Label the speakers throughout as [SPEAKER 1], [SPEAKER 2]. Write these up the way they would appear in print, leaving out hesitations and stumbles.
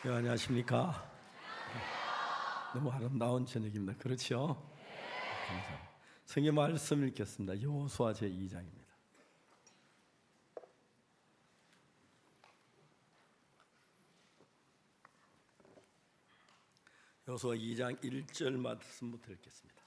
[SPEAKER 1] 네, 안녕하십니까? 너무 아름다운 저녁입니다. 그렇죠? 감사합니다. 성경 말씀 읽겠습니다. 여호수아 제2장입니다. 여호수아 2장 1절 말씀부터 읽겠습니다.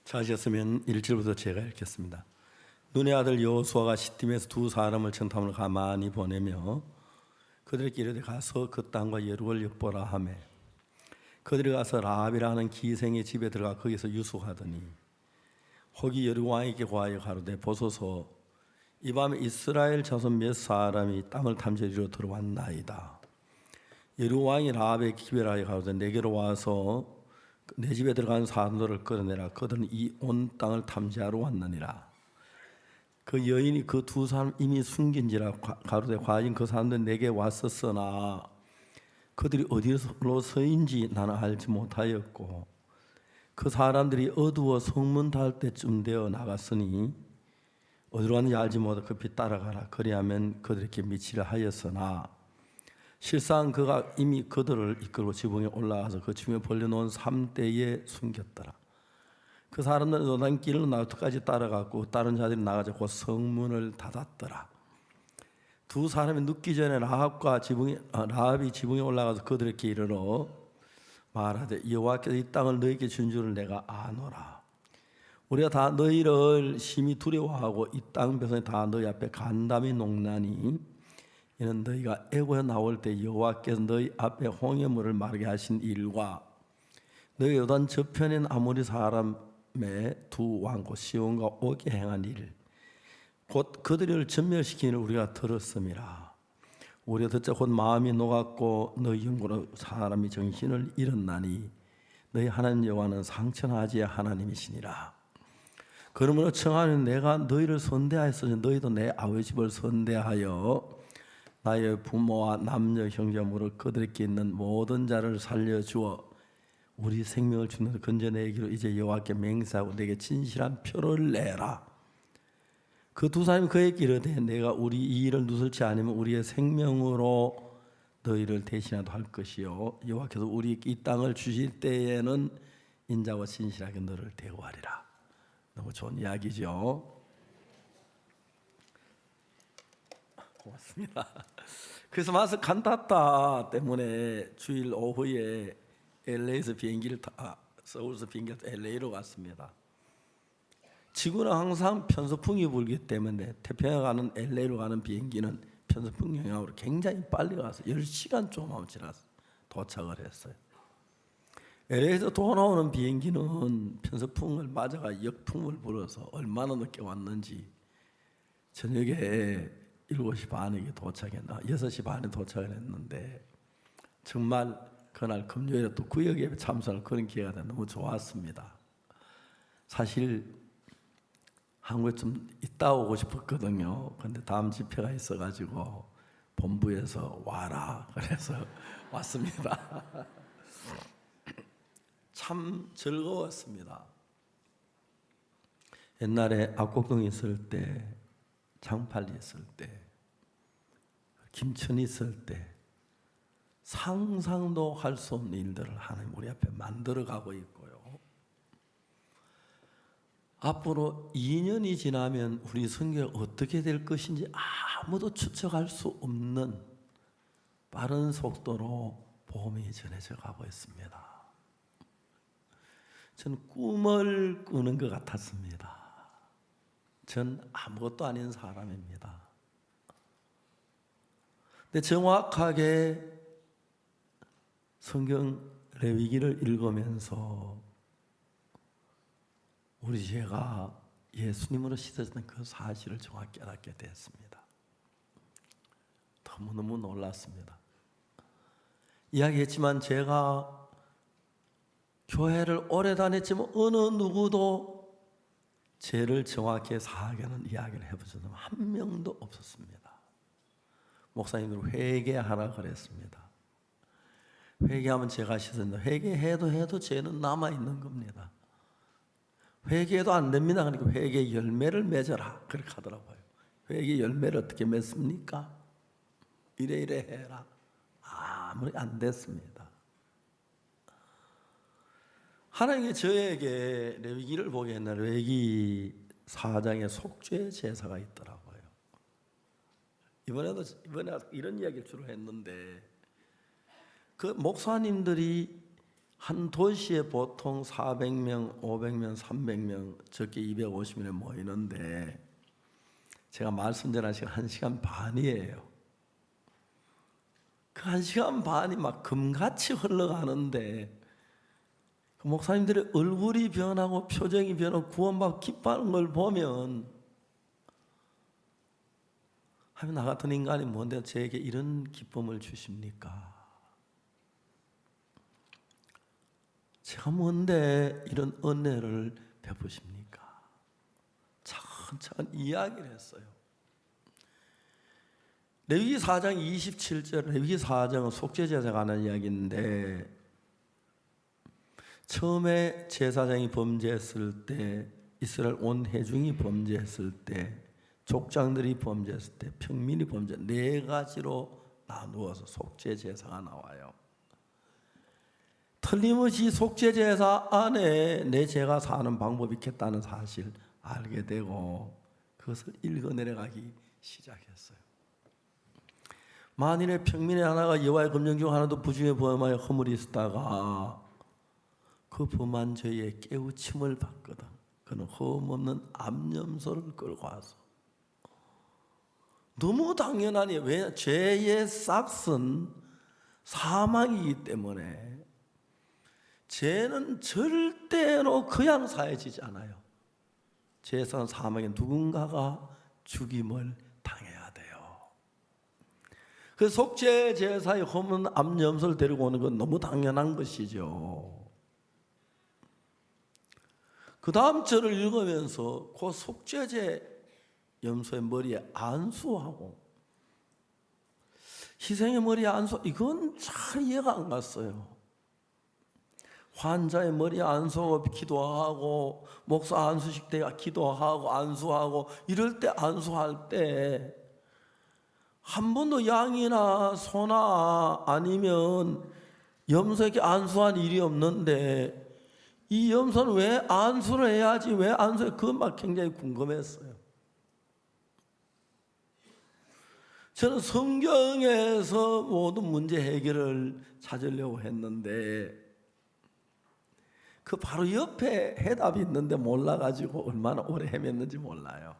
[SPEAKER 1] 찾으셨으면 1절부터 제가 읽겠습니다. 눈의 아들 여호수아가 시팀에서 두 사람을 청탐을 가만히 보내며 그들에게 이르되 가서 그 땅과 여루를 엿보라 하며 그들이 가서 라합이라는 기생의 집에 들어가 거기서 유숙하더니 혹이 여루 왕에게 고하여 가로되 보소서 이 밤에 이스라엘 자손 몇 사람이 땅을 탐지리로 들어왔나이다. 여루 왕이 라합에게 기별하여 가로되 내게로 와서 내 집에 들어간 사람들을 끌어내라. 그들은 이 온 땅을 탐지하러 왔느니라. 그 여인이 그 두 사람 이미 숨긴지라 가로되 과연 그 사람들 내게 왔었으나 그들이 어디로 서인지 나는 알지 못하였고 그 사람들이 어두워 성문 닿을 때쯤 되어 나갔으니 어디로 갔는지 알지 못하고 급히 따라가라. 그리하면 그들에게 미치려 하였으나 실상 그가 이미 그들을 이끌고 지붕에 올라가서 그 지붕에 벌려놓은 삼대에 숨겼더라. 그 사람들은 요단길로 나루터까지 따라갔고 다른 자들이 나가서 곧 성문을 닫았더라. 두 사람이 눕기 전에 라합이 지붕에 올라가서 그들에게 이르러 말하되 여호와께서 이 땅을 너희에게 준 줄을 내가 아노라. 우리가 다 너희를 심히 두려워하고 이 땅 백성이 다 너희 앞에 간담이 녹나니 이는 너희가 애고에 나올 때 여호와께서 너희 앞에 홍해물을 마르게 하신 일과 너희 요단 저편인 아모리 사람의 두 왕 곧 시온과 옥이 행한 일 곧 그들을 전멸시키는 우리가 들었음이라. 우리가 듣자 곧 마음이 녹았고 너희 영으로 사람이 정신을 잃었나니 너희 하나님 여호와는 상천하지의 하나님이시니라. 그러므로 청하는 내가 너희를 선대하였으니 너희도 내 아버지 집을 선대하여 나의 부모와 남녀 형제물을 그들에게 있는 모든 자를 살려주어 우리 생명을 주는 건져내기로 이제 여호와께 맹세하고 내게 진실한 표를 내라. 그 두 사람이 그에게 이르되 내가 우리 이 일을 누설치 않으면 우리의 생명으로 너희를 대신하도 할 것이요 여호와께서 우리에게 이 땅을 주실 때에는 인자와 진실하게 너를 대우하리라. 너무 좋은 이야기죠. 고맙습니다. 그래서 마스 칸타타 때문에 주일 오후에 LA에서 비행기를 서울에서 비행기를 타고 LA로 갔습니다. 지구는 항상 편서풍이 불기 때문에 태평양 가는 LA로 가는 비행기는 편서풍 영향으로 굉장히 빨리 가서 10시간 좀 하면 지나서 도착을 했어요. LA에서 돌아오는 비행기는 편서풍을 맞아가 역풍을 불어서 얼마나 늦게 왔는지 저녁에 7시 반에 도착했나 6시 반에 도착을 했는데 정말 그날 금요일에 또 구역에 참석할 그런 기회가 돼 너무 좋았습니다. 사실 한국에 좀 있다 오고 싶었거든요. 근데 다음 집회가 있어가지고 본부에서 와라 그래서 왔습니다. 참 즐거웠습니다. 옛날에 압곡동 있을 때 장팔리 있을 때 김천 있을 때 상상도 할 수 없는 일들을 하나님 우리 앞에 만들어가고 있고요. 앞으로 2년이 지나면 우리 성교가 어떻게 될 것인지 아무도 추측할 수 없는 빠른 속도로 복음이 전해져 가고 있습니다. 저는 꿈을 꾸는 것 같았습니다. 전 아무것도 아닌 사람입니다. 근데 정확하게 성경 레위기를 읽으면서 우리 죄가 예수님으로 씻어진 그 사실을 정확히 깨닫게 됐습니다. 너무너무 놀랐습니다. 이야기했지만 제가 교회를 오래 다녔지만 어느 누구도 죄를 정확히 사하게는 이야기를 해본 사람 한 명도 없었습니다. 목사님들 회개하라 그랬습니다. 회개하면 죄가 씻어진다. 회개해도 죄는 남아있는 겁니다. 회개도 안 됩니다. 그러니까 회개 열매를 맺어라 그렇게 하더라고요. 회개 열매를 어떻게 맺습니까? 이래 해라. 아무리 안 됐습니다. 하나님이 저에게 레위기를 보게 했나 레위기 4장에 속죄 제사가 있더라고요. 이번에 이런 이야기를 주로 했는데 그 목사님들이 한 도시에 보통 400명, 500명, 300명, 적게 250명에 모이는데 제가 말씀 전한 시간 1시간 반이에요. 그 1시간 반이 막 금같이 흘러가는데 그 목사님들의 얼굴이 변하고 표정이 변하고 구원받고 기뻐하는 걸 보면 하면 나 같은 인간이 뭔데 저에게 이런 기쁨을 주십니까? 제가 뭔데 이런 은혜를 베푸십니까? 차근차근 이야기를 했어요. 레위기 4장 27절, 레위기 4장은 속죄제사가 하는 이야기인데 처음에 제사장이 범죄했을 때, 이스라엘 온 회중이 범죄했을 때, 족장들이 범죄했을 때, 평민이 범죄, 네 가지로 나누어서 속죄제사가 나와요. 틀림없이 속죄제사 안에 내 죄가 사는 방법이 있겠다는 사실 알게 되고 그것을 읽어내려가기 시작했어요. 만일에 평민의 하나가 여호와의 검령 중 하나도 부중에 범하여 허물이 있었다가 그 범한 죄에 깨우침을 받거든. 그는 흠없는 암염소를 끌고 와서 너무 당연하니 왜 죄의 싹은 사망이기 때문에 죄는 절대로 그냥 사해지지 않아요. 죄에서는 사망에 누군가가 죽임을 당해야 돼요. 그래서 속죄 제사의 흠은 암염소를 데리고 오는 건 너무 당연한 것이죠. 그 다음 절을 읽으면서 그 속죄제 염소의 머리에 안수하고 희생의 머리에 안수, 이건 잘 이해가 안 갔어요. 환자의 머리에 안수하고 기도하고 목사 안수식 때 기도하고 안수하고 이럴 때 안수할 때 한 번도 양이나 소나 아니면 염소에게 안수한 일이 없는데 이 염소는 왜 안수를 해야지 왜 안수해? 그것만 굉장히 궁금했어요. 저는 성경에서 모든 문제 해결을 찾으려고 했는데 그 바로 옆에 해답이 있는데 몰라가지고 얼마나 오래 헤맸는지 몰라요.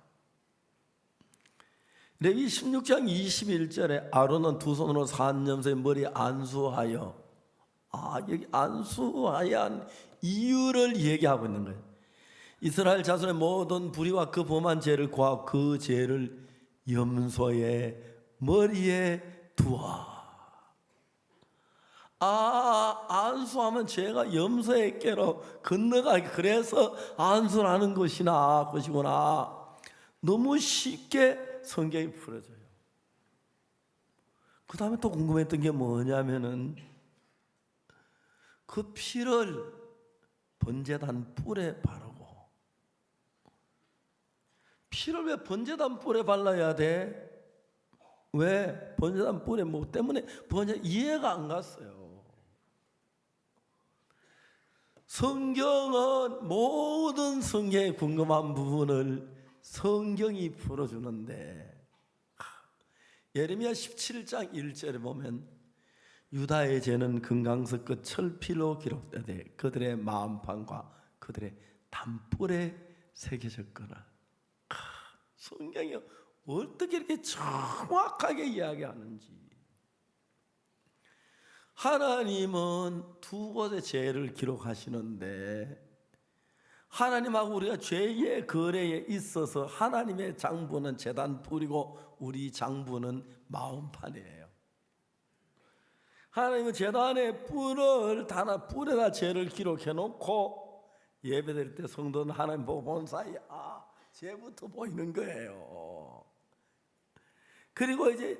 [SPEAKER 1] 레위 16장 21절에 아론은 두 손으로 산 염소의 머리에 안수하여, 여기 안수하여 한 이유를 얘기하고 있는 거예요. 이스라엘 자손의 모든 불의와 그 범한 죄를 구하고 그 죄를 염소의 머리에 두어. 안수하면 죄가 염소에게로 건너가기, 그래서 안수를 하는 것이구나. 너무 쉽게 성경이 풀어져요. 그 다음에 또 궁금했던 게 뭐냐면은 그 피를 번제단 뿔에 바르고, 피를 왜 번제단 뿔에 발라야 돼? 왜 번제단 뿔에 뭐 때문에 이해가 안 갔어요. 성경은 모든 성경에 궁금한 부분을 성경이 풀어주는데, 예레미야 17장 1절에 보면 유다의 죄는 금강석 끝 철피로 기록되되 그들의 마음판과 그들의 담불에 새겨졌거나. 성경이 어떻게 이렇게 정확하게 이야기하는지. 하나님은 두 곳의 죄를 기록하시는데 하나님하고 우리가 죄의 거래에 있어서 하나님의 장부는 제단 뿔이고 우리 장부는 마음판이에요. 하나님은 제단의 뿔을 뿔에다 죄를 기록해 놓고 예배드릴 때 성도는 하나님 보고 본 사이에 죄부터 보이는 거예요. 그리고 이제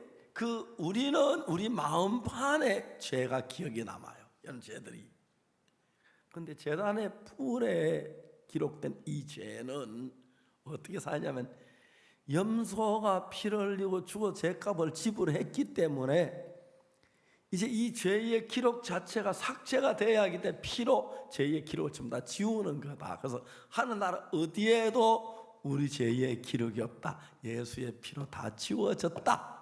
[SPEAKER 1] 우리는 우리 마음판에 죄가 기억이 남아요. 이런 죄들이. 근데 제단의 풀에 기록된 이 죄는 어떻게 사냐면 염소가 피를 흘리고 죽어 죄값을 지불했기 때문에 이제 이 죄의 기록 자체가 삭제가 돼야 하기 때문에 피로 죄의 기록을 전부 다 지우는 거다. 그래서 하늘나라 어디에도 우리 죄의 기록이 없다. 예수의 피로 다 지워졌다.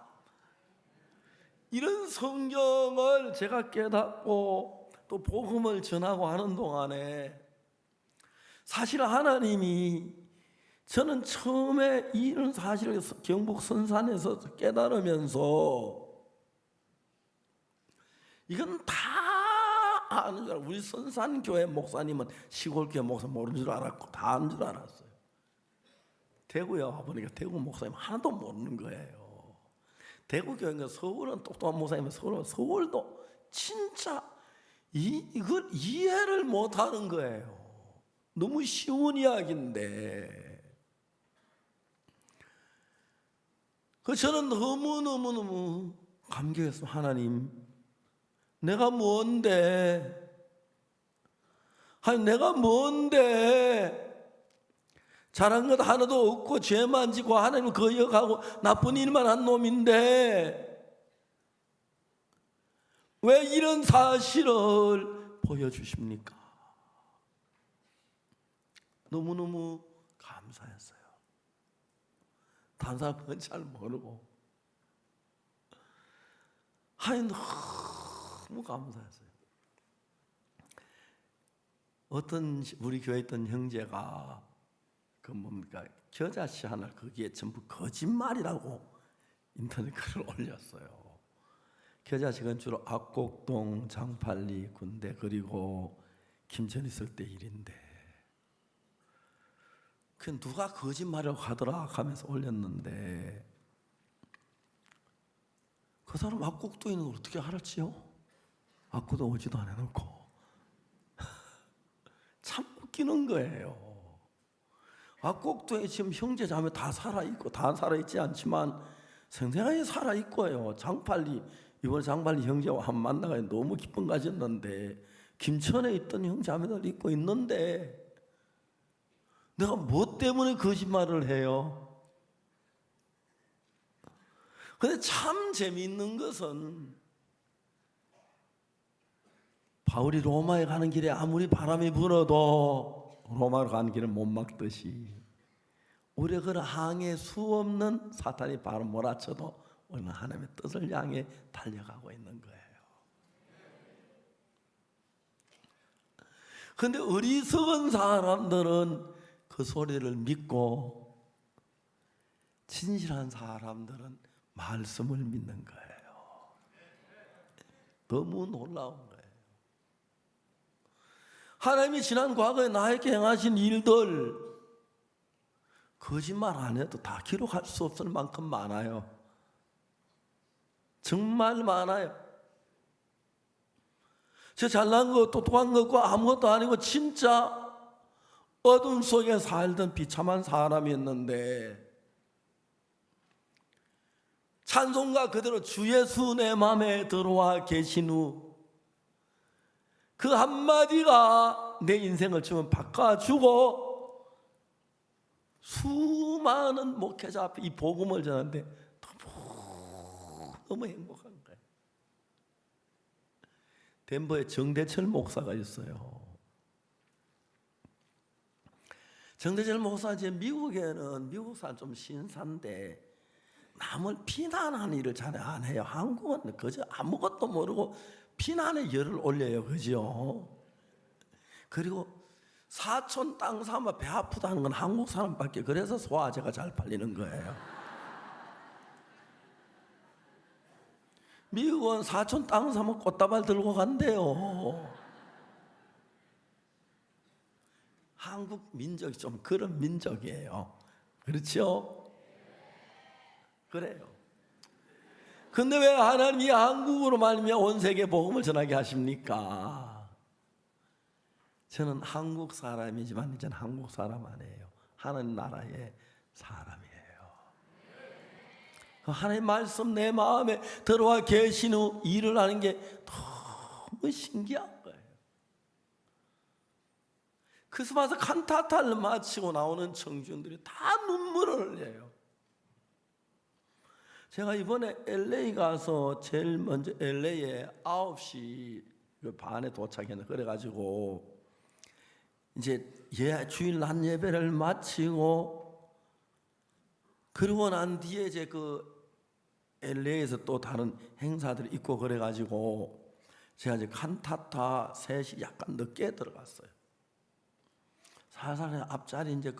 [SPEAKER 1] 이런 성경을 제가 깨닫고 또 복음을 전하고 하는 동안에 사실 하나님이 저는 처음에 이런 사실을 경북 선산에서 깨달으면서 이건 다 아는 줄 알았어요. 우리 선산교회 목사님은 시골교회 목사 모르는 줄 알았고 다 아는 줄 알았어요. 대구에 와보니까 대구 목사님 하나도 모르는 거예요. 대구 교회가 서울은 똑똑한 목사님은 서울도 진짜 이걸 이해를 못하는 거예요. 너무 쉬운 이야기인데 저는 너무너무 감격했어요. 하나님, 내가 뭔데? 아니 내가 뭔데? 잘한 것 하나도 없고 죄만 지고 하나님을 거역하고 나쁜 일만 한 놈인데 왜 이런 사실을 보여주십니까? 너무너무 감사했어요. 다른 사람은 잘 모르고 하나님 너무 감사했어요. 어떤 우리 교회에 있던 형제가 뭡니까 겨자씨 하나 거기에 전부 거짓말이라고 인터넷 글을 올렸어요. 겨자씨는 주로 압곡동, 장팔리, 군대 그리고 김천 있을 때 일인데 그 누가 거짓말이라고 하더라 하면서 올렸는데 그 사람 압곡동에 있는 걸 어떻게 알았지요? 압구도 오지도 안 해놓고 참 웃기는 거예요. 압곡동에 지금 형제 자매 다 살아있고 다 살아있지 않지만 생생하게 살아있고요. 장팔리 이번에 장팔리 형제와 한 만나가 너무 기쁨 가졌는데 김천에 있던 형제 자매들 있고 있는데 내가 뭐 때문에 거짓말을 해요? 근데 참 재미있는 것은 바울이 로마에 가는 길에 아무리 바람이 불어도 로마로 가는 길을 못 막듯이 우리가 그런 항해 수 없는 사탄이 바로 몰아쳐도 우리는 하나님의 뜻을 향해 달려가고 있는 거예요. 그런데 어리석은 사람들은 그 소리를 믿고 진실한 사람들은 말씀을 믿는 거예요. 너무 놀라운 거예요. 하나님이 지난 과거에 나에게 행하신 일들 거짓말 안 해도 다 기록할 수 없을 만큼 많아요. 정말 많아요. 저 잘난 거 똑똑한 거고 아무것도 아니고 진짜 어둠 속에 살던 비참한 사람이었는데 찬송가 그대로 주 예수 내 맘에 들어와 계신 후 그 한마디가 내 인생을 좀 바꿔주고 수많은 목회자 앞에 이 복음을 전하는데 너무 행복한 거예요. 덴버에 정대철 목사가 있어요. 정대철 목사 이제 미국에는 미국 사람 좀 신사인데 남을 비난하는 일을 잘 안 해요. 한국은 그저 아무것도 모르고 비난의 열을 올려요. 그죠? 그리고 사촌 땅 사면 배 아프다는 건 한국 사람밖에 그래서 소화제가 잘 팔리는 거예요. 미국은 사촌 땅 사면 꽃다발 들고 간대요. 한국 민족이 좀 그런 민족이에요. 그렇죠? 그래요. 근데 왜 하나님이 한국으로 말미암아 온 세계 복음을 전하게 하십니까? 저는 한국 사람이지만 이제는 한국 사람 아니에요. 하나님 나라의 사람이에요. 하나님의 말씀 내 마음에 들어와 계신 후 일을 하는 게 너무 신기한 거예요. 크리스마스 칸타타를 마치고 나오는 청중들이 다 눈물을 흘려요. 제가 이번에 LA 가서 제일 먼저 LA에 9시 반에 도착했는데, 그래가지고 이제 주일 낮 예배를 마치고 그러고 난 뒤에 이제 그 LA에서 또 다른 행사들이 있고 그래가지고 제가 이제 칸타타 3시 약간 늦게 들어갔어요. 살살 앞자리 이제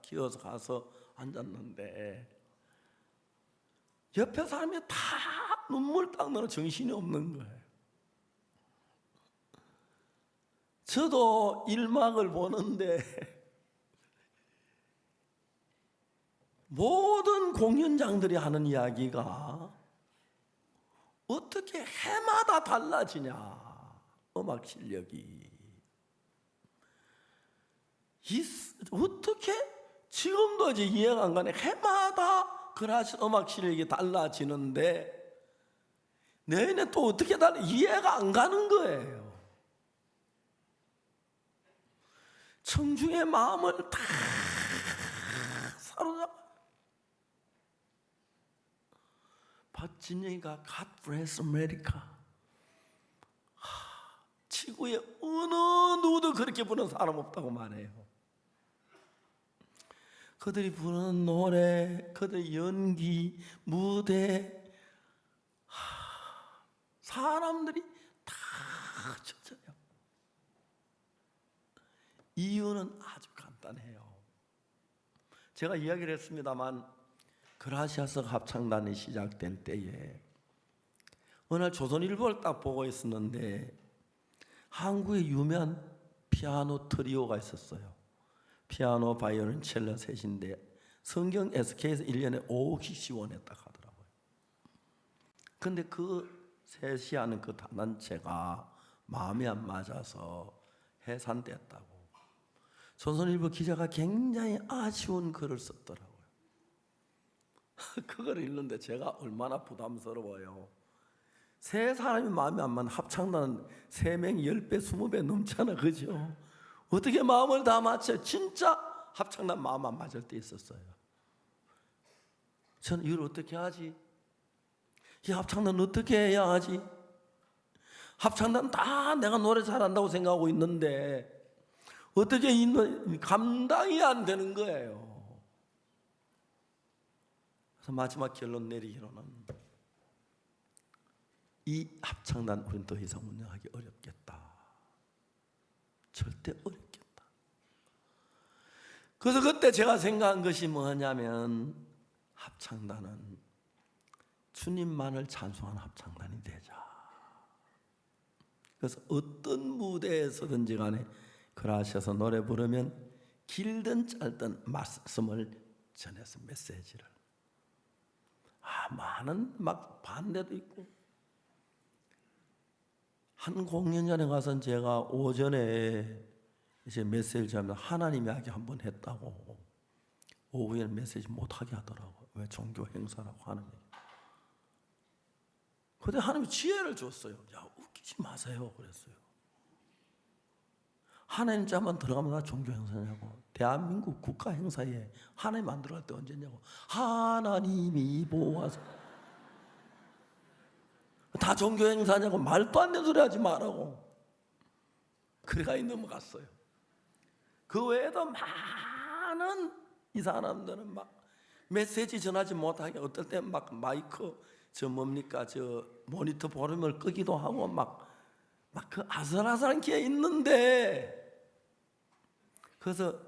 [SPEAKER 1] 기어서 가서 앉았는데 옆에 사람이 다 눈물 닦느라 정신이 없는 거예요. 저도 일막을 보는데 모든 공연장들이 하는 이야기가 어떻게 해마다 달라지냐, 음악 실력이. 어떻게 지금도 이제 이해가 안 가네. 해마다 그라시 음악 실력이 달라지는데 내년에 또 어떻게 달라, 이해가 안 가는 거예요. 청중의 마음을 다 사로잡아. 박진영이가 God bless America, 지구에 어느 누구도 그렇게 부르는 사람 없다고 말해요. 그들이 부르는 노래, 그들의 연기, 무대, 사람들이 다 젖어요. 이유는 아주 간단해요. 제가 이야기를 했습니다만 그라시아스 합창단이 시작될 때에 어느 날 조선일보를 딱 보고 있었는데 한국의 유명한 피아노 트리오가 있었어요. 피아노, 바이올린, 첼로 셋인데 성경 SK에서 1년에 5억씩 지원했다 하더라고요. 근데 그 셋이 하는 그 단체가 마음이 안 맞아서 해산됐다고 조선일보 기자가 굉장히 아쉬운 글을 썼더라고요. 그걸 읽는데 제가 얼마나 부담스러워요. 세 사람이 마음이 안 맞는 합창단은 3명 10배 20배 넘잖아, 그죠? 어떻게 마음을 다 맞춰요? 진짜 합창단 마음 안 맞을 때 있었어요. 저는 이걸 어떻게 하지? 이 합창단 어떻게 해야 하지? 합창단 다 내가 노래 잘한다고 생각하고 있는데 어떻게 감당이 안 되는 거예요. 그래서 마지막 결론 내리기로는 이 합창단 우리는 더 이상 운영하기 어렵겠다. 절대 어렵겠다. 그래서 그때 제가 생각한 것이 뭐냐면 합창단은 주님만을 찬송하는 합창단이 되자. 그래서 어떤 무대에서든지 간에 그라시아서 노래 부르면 길든 짧든 말씀을 전해서 메시지를. 많은 막 반대도 있고. 한 공연장에 가서 제가 오전에 이제 메시지 하면 하나님 이야기 한번 했다고 오후에는 메시지 못하게 하더라고요. 왜? 종교 행사라고 하는 얘기. 근데 하나님이 지혜를 줬어요. 야, 웃기지 마세요 그랬어요. 하나님 자만 들어가면 나 종교 행사냐고. 대한민국 국가 행사에 하나님 안 들어갈 때 언제냐고. 하나님이 보아서 다 종교 행사냐고. 말도 안 되는 소리 하지 말라고. 그래가 넘어갔어요. 그 외에도 많은 이 사람들은 막 메시지 전하지 못하게 어떨 때 막 마이크 저 모니터 볼륨을 끄기도 하고 막 그 아슬아슬한 게 있는데, 그래서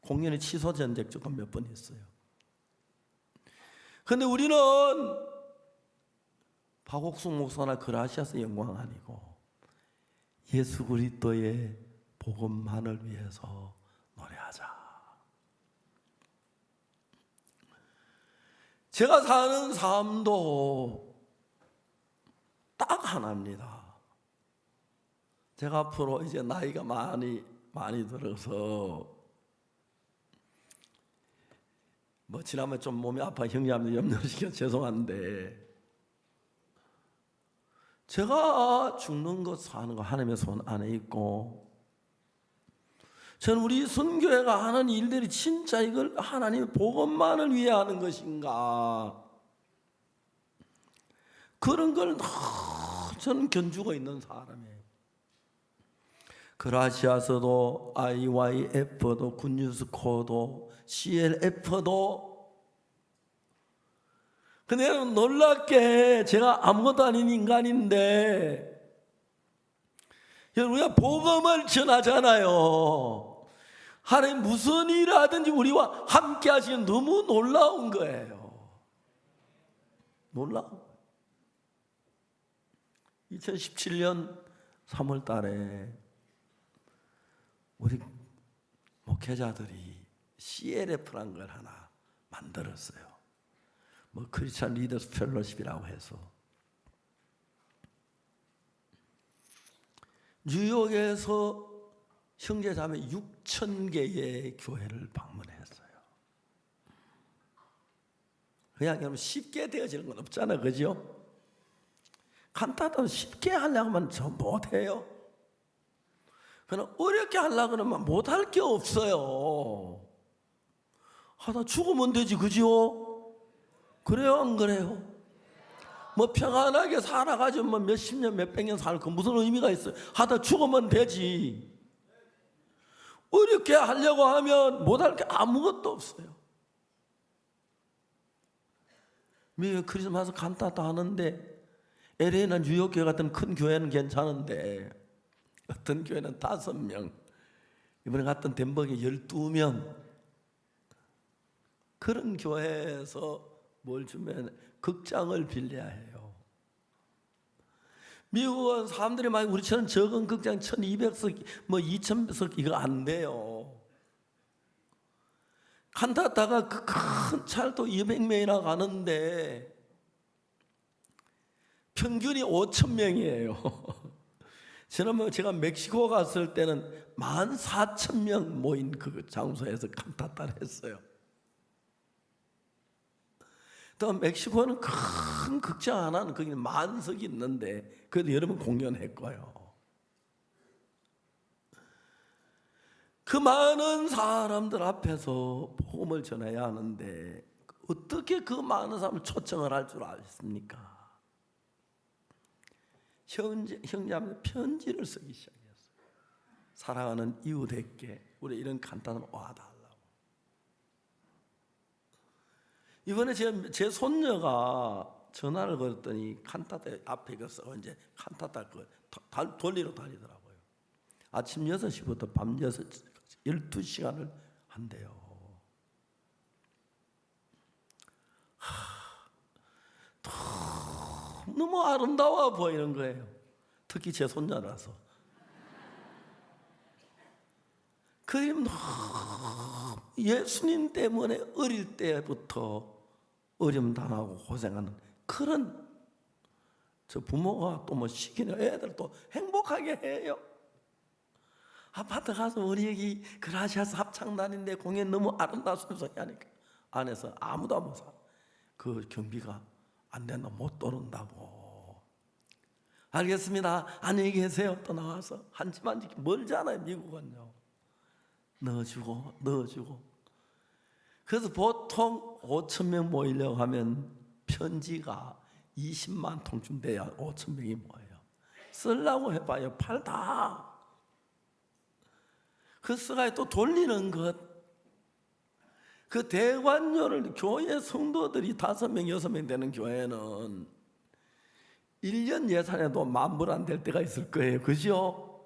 [SPEAKER 1] 공연이 취소된 적도 몇 번 있어요. 그런데 우리는 박옥숙 목사나 그라시아스 영광 아니고 예수 그리스도의 복음만을 위해서 노래하자. 제가 사는 삶도 딱 하나입니다. 제가 앞으로 이제 나이가 많이 들어서 지난번에 좀 몸이 아파 형제한테 염려를 시켜 죄송한데, 제가 죽는 것 사는 거 하나님의 손 안에 있고, 저는 우리 선교회가 하는 일들이 진짜 이걸 하나님의 복음만을 위해 하는 것인가, 그런 걸 저는 견주고 있는 사람이에요. 그라시아서도 IYF도 굿뉴스코도 CLF도. 근데 여러분 놀랍게 제가 아무것도 아닌 인간인데 여러분 우리가 복음을 전하잖아요. 하나님 무슨 일을 하든지 우리와 함께 하시면 너무 놀라운 거예요. 놀라운 거예요. 2017년 3월 달에 우리 목회자들이 CLF라는 걸 하나 만들었어요. 크리스찬 리더스 펠로십이라고 해서 뉴욕에서 형제자매 6,000개의 교회를 방문했어요. 그냥 여러분 쉽게 되어지는 건 없잖아요, 그죠? 간단하고 쉽게 하려고 하면 저 못해요. 그냥 어렵게 하려고 그러면 못할 게 없어요. 하다 죽으면 되지, 그죠? 그래요, 안 그래요? 평안하게 살아가지고 몇십 년, 몇백 년 살고 무슨 의미가 있어요? 하다 죽으면 되지. 어렵게 하려고 하면 못할 게 아무것도 없어요. 미국 크리스마스 칸타타 하는데 LA나 뉴욕 교회 같은 큰 교회는 괜찮은데 어떤 교회는 5명, 이번에 갔던 덴버에 12명, 그런 교회에서 뭘 주면 극장을 빌려야 해요. 미국은 사람들이 많이 우리처럼 적은 극장 1200석, 2000석 이거 안 돼요. 칸타타가 그 큰 차도 200명이나 가는데 평균이 5,000명이에요. 지난번 제가 멕시코 갔을 때는 14,000명 모인 그 장소에서 칸타타를 했어요. 또 멕시코는 큰 극장 하나는 거기 만석이 있는데 그래도 여러 번 공연했고요. 그 많은 사람들 앞에서 복음을 전해야 하는데 어떻게 그 많은 사람을 초청을 할 줄 아십니까? 형제한테 편지를 쓰기 시작했어요. 사랑하는 이웃에게 우리 이런 간단한 와달라고. 이번에 제 손녀가 전화를 걸었더니 칸타타 앞에 가서 이제 칸타타 돌리러 다니더라고요. 아침 6시부터 밤 6시 12시간을 한대요. 너무 아름다워 보이는 거예요. 특히 제 손녀라서. 그림 예수님 때문에 어릴 때부터 어려움 당하고 고생하는 그런 저 부모가 또 시키는 애들 또 행복하게 해요. 아파트 가서 우리 여기 그라시아스 합창단인데 공연 너무 아름다워서 하니까 안에서 아무도 못 사. 그 경비가 안 된다, 못 들어온다고. 알겠습니다. 안녕히 계세요. 또 나와서 한 집 한 집 멀잖아요, 미국은요. 넣어주고. 그래서 보통 5,000명 모이려고 하면 편지가 20만 통쯤 돼야 5,000명이 모여요. 쓰려고 해봐요. 팔다. 그 쓰가에 또 돌리는 것. 그 대관료를 교회 성도들이 5명, 6명 되는 교회는 1년 예산에도 10,000불 안 될 때가 있을 거예요. 그죠?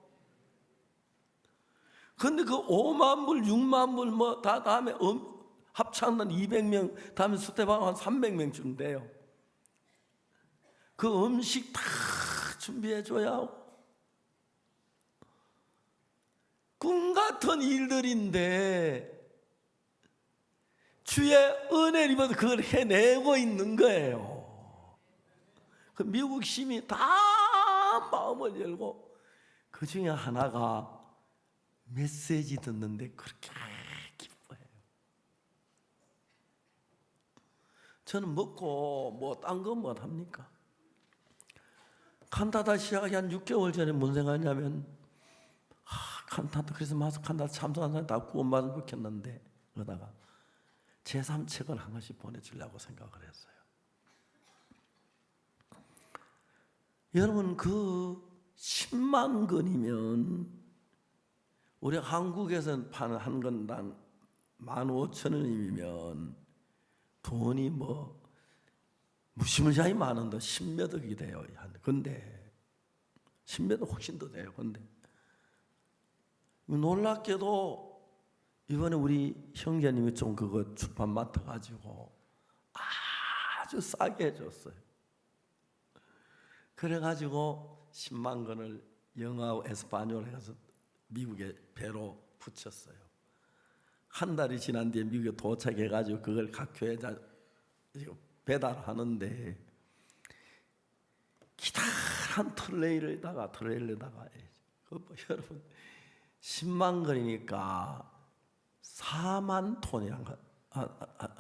[SPEAKER 1] 근데 그 50,000불, 60,000불 다 다음에 합창단 200명, 다음에 수태방 한 300명쯤 돼요. 그 음식 다 준비해 줘야 하고. 꿈 같은 일들인데 주의 은혜를 입어서 그걸 해내고 있는 거예요. 그 미국 시민이 다 마음을 열고 그 중에 하나가 메시지 듣는데 그렇게 기뻐해요. 저는 먹고 뭐 딴 거 뭐 합니까? 칸타타 시작하기 한 6개월 전에 뭔 생각하냐면 칸타타 크리스마스 칸타타 참석한 사람 다 구원받으면 좋겠는데 그러다가 제3책을 한 권씩 보내주려고 생각을 했어요. 여러분 그 10만 권이면 우리 한국에서 파는 한 권당 15,000원이면 돈이 뭐 무시무시하게 많은데 10몇 억이 돼요. 근데 10몇 억 훨씬 더 돼요. 근데 놀랍게도 이번에 우리 형제님이 좀 그거 출판 맡아가지고 아주 싸게 해줬어요. 그래가지고 10만 권을 영어하고 에스파뇰 해서 미국에 배로 붙였어요. 한 달이 지난 뒤에 미국에 도착해가지고 그걸 각 교회자 배달하는데 기다란 트레일러다가 여러분 10만 권이니까 4만 톤이란가?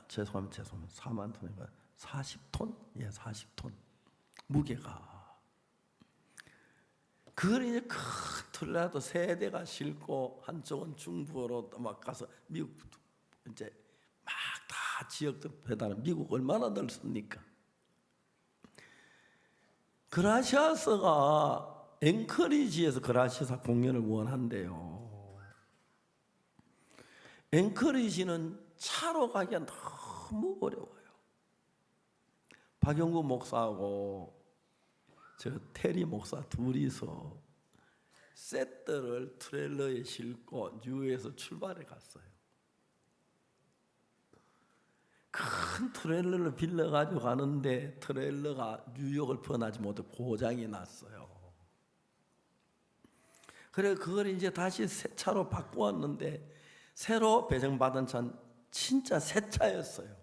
[SPEAKER 1] 죄송합니다. 4만 톤인가? 40톤? 예, 40톤 무게가. 그걸 이제 큰 트레일러도 세 대가 싣고 한쪽은 중부로 막 가서 미국 이제 막 다 지역들 배달은 미국 얼마나 넓습니까? 그라시아스가 앵커리지에서 그라시아스 공연을 원한대요. 앵커리지는 차로 가기가 너무 어려워요. 박영구 목사하고 저 테리 목사 둘이서 세트를 트레일러에 싣고 뉴욕에서 출발해 갔어요. 큰 트레일러를 빌려가지고 가는데 트레일러가 뉴욕을 번하지 못해 고장이 났어요. 그래 그걸 이제 다시 새 차로 바꾸었는데 새로 배정받은 차는 진짜 새 차였어요.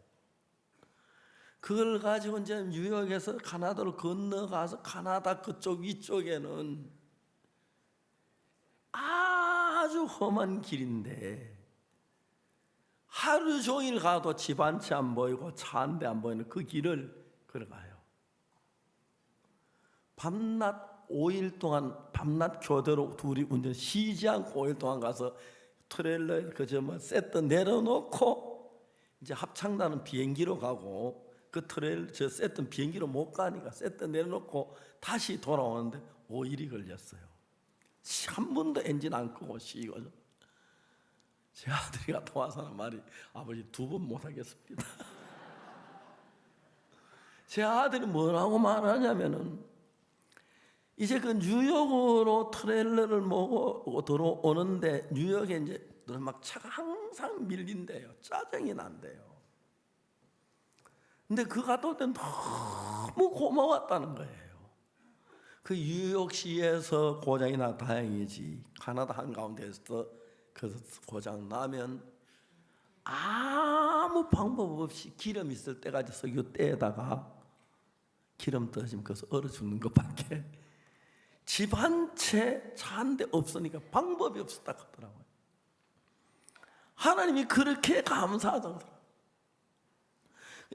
[SPEAKER 1] 그걸 가지고 이제 뉴욕에서 카나다로 건너가서 카나다 그쪽 위쪽에는 아주 험한 길인데 하루 종일 가도 집 한 채 안 보이고 차 한 대 안 보이는 그 길을 걸어가요. 밤낮 5일 동안 밤낮 교대로 둘이 운전 쉬지 않고 5일 동안 가서 트레일러에 그저 뭐 세트 내려놓고 이제 합창단은 비행기로 가고 그 트레일 저 세트 비행기로 못 가니까 세트 내려놓고 다시 돌아오는데 5일이 걸렸어요. 한 번도 엔진 안 끄고 쉬고. 제 아들이 갔다 와서는 말이 아버지 2번 못 하겠습니다. 제 아들이 뭐라고 말하냐면은 이제 그 뉴욕으로 트레일러를 모고 들어오는데 뉴욕에 이제 막 차가 항상 밀린대요. 짜증이 난대요. 근데 그 갔다 올 때 너무 고마웠다는 거예요. 그 뉴욕시에서 고장이 나 다행이지 카나다 한가운데에서 그 고장 나면 아무 방법 없이 기름 있을 때까지 석유 떼다가 기름 떨어지면 거기서 얼어 죽는 것밖에 집 한 채 차 한 대 없으니까 방법이 없었다 하더라고요. 하나님이 그렇게 감사하더라고요.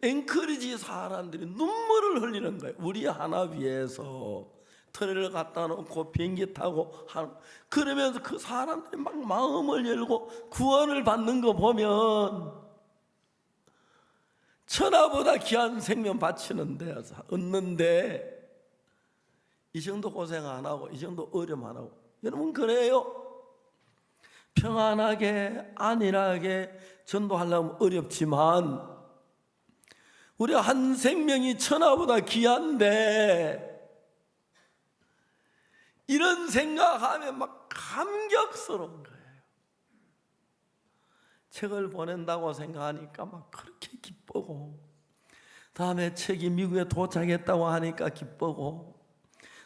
[SPEAKER 1] 앵커리지 사람들이 눈물을 흘리는 거예요. 우리 하나 위해서 트레일러 갖다 놓고 비행기 타고 그러면서 그 사람들이 막 마음을 열고 구원을 받는 거 보면 천하보다 귀한 생명 바치는데 얻는데 이 정도 고생 안 하고 이 정도 어려움 안 하고 여러분 그래요. 평안하게 안일하게 전도하려면 어렵지만 우리 한 생명이 천하보다 귀한데 이런 생각하면 막 감격스러운 거예요. 책을 보낸다고 생각하니까 막 그렇게 기쁘고 다음에 책이 미국에 도착했다고 하니까 기쁘고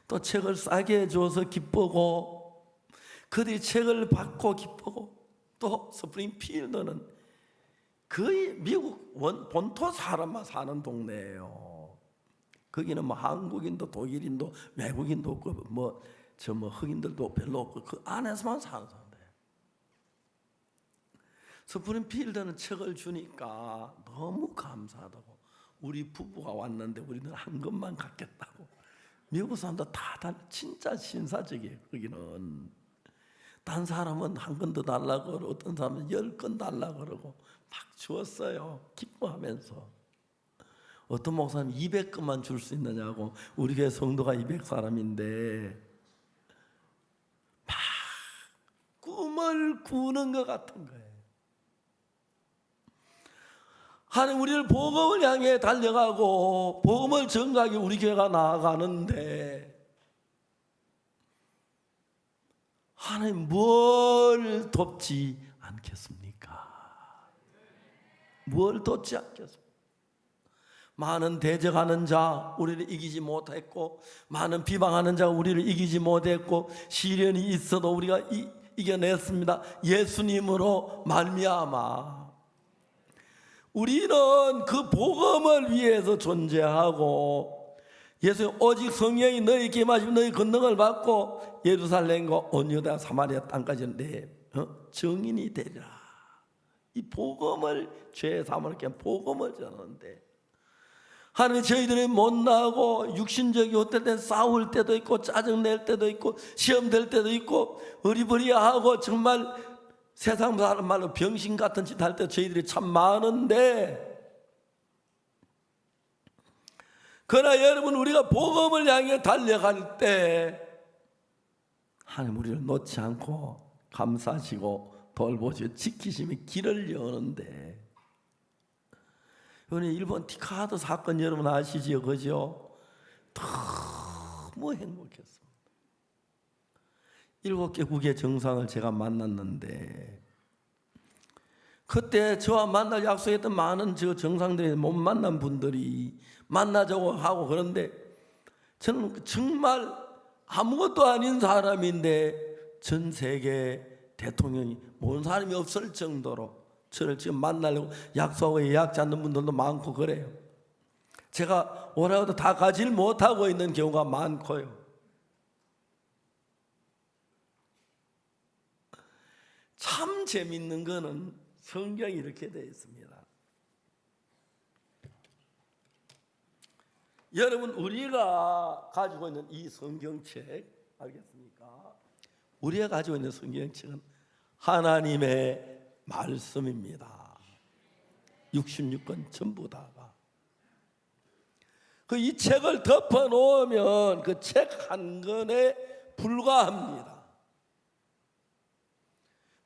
[SPEAKER 1] 또 책을 싸게 해줘서 기쁘고 그들이 책을 받고 기쁘고 또 스프링필드는 거의 미국 본토 사람만 사는 동네예요. 거기는 뭐 한국인도 독일인도 외국인도 없고 뭐 흑인들도 별로 없고 그 안에서만 사는 사람들. 스프링필드는 책을 주니까 너무 감사하다고 우리 부부가 왔는데 우리는 한 것만 갖겠다고. 미국 사람도 다 진짜 신사적이에요. 거기는 단 사람은 한 건 더 달라고 그러고 어떤 사람은 10건 달라고 그러고 막 주었어요. 기뻐하면서. 어떤 목사님 200건만 줄 수 있느냐고. 우리 교회 성도가 200사람인데 막 꿈을 꾸는 것 같은 거예요. 하나님 우리를 복음을 향해 달려가고 복음을 전가하기 우리 교회가 나아가는데 하나님 뭘 돕지 않겠습니까? 뭘 돕지 않겠습니까? 많은 대적하는 자 우리를 이기지 못했고 많은 비방하는 자 우리를 이기지 못했고 시련이 있어도 우리가 이겨냈습니다. 예수님으로 말미암아 우리는 그 복음을 위해서 존재하고 예수님 오직 성령이 너희에게 임하시면 너희 권능을 받고 예루살렘과 온 유다 사마리아 땅까지 내 증인이 되리라. 이 복음을 죄 사함을 깨 복음을 전하는데 하나님 저희들이 못나고 육신적이 어떨 땐 싸울 때도 있고 짜증낼 때도 있고 시험될 때도 있고 어리버리하고 정말 세상 사람 말로 병신 같은 짓 할 때 저희들이 참 많은데 그러나 여러분 우리가 복음을 향해 달려갈 때 하나님 우리를 놓지 않고 감싸시고 돌보시고 지키시며 길을 여는데 이번에 일본 티카도 사건 여러분 아시지요? 그죠? 너무 행복했습니다. 7개국의 정상을 제가 만났는데 그때 저와 만날 약속했던 많은 저 정상들이 못 만난 분들이 만나자고 하고 그런데 저는 정말 아무것도 아닌 사람인데 전 세계 대통령이 모르는 사람이 없을 정도로 저를 지금 만나려고 약속하고 예약 잡는 분들도 많고 그래요. 제가 오라고 해도 다 가지를 못하고 있는 경우가 많고요. 참 재밌는 거는 성경이 이렇게 되어 있습니다. 여러분 우리가 가지고 있는 이 성경책 알겠습니까? 우리가 가지고 있는 성경책은 하나님의 말씀입니다. 66권 전부 다가. 그 이 책을 덮어 놓으면 그 책 한 권에 불과합니다.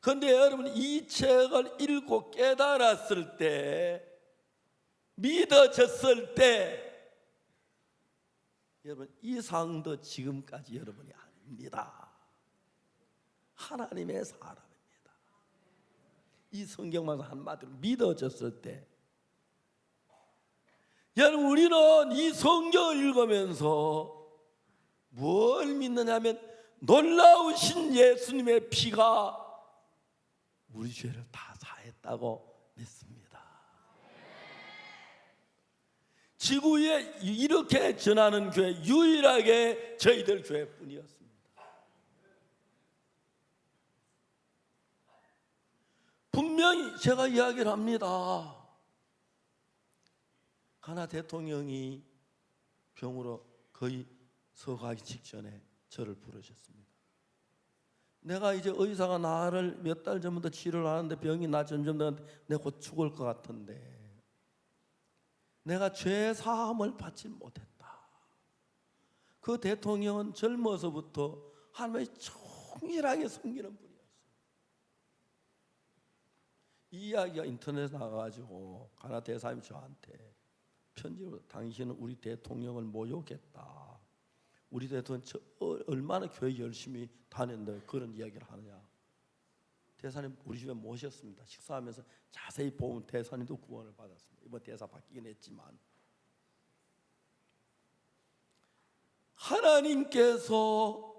[SPEAKER 1] 그런데 여러분 이 책을 읽고 깨달았을 때 믿어졌을 때 여러분 이 상도 지금까지 여러분이 아닙니다. 하나님의 사람입니다. 이 성경만 한마디로 믿어졌을 때 여러분 우리는 이 성경을 읽으면서 뭘 믿느냐 하면 놀라우신 예수님의 피가 우리 죄를 다 사했다고 믿습니다. 지구에 이렇게 전하는 교회 유일하게 저희들 교회뿐이었습니다. 분명히 제가 이야기를 합니다. 가나 대통령이 병으로 거의 서가기 직전에 저를 부르셨습니다. 내가 이제 의사가 나를 몇 달 전부터 치료를 하는데 병이 나 점점 내가 곧 죽을 것 같은데 내가 죄 사함을 받지 못했다. 그 대통령은 젊어서부터 하나님의 총일하게 섬기는 분이었어요. 이 이야기가 인터넷에 나가가지고 가나 대사님이 저한테 편지로 당신은 우리 대통령을 모욕했다. 우리 대통령 얼마나 교회 열심히 다녔는데 그런 이야기를 하느냐. 대사님 우리 집에 모셨습니다. 식사하면서 자세히 보면 대사님도 구원을 받았습니다. 이번 대사 바뀌긴 했지만 하나님께서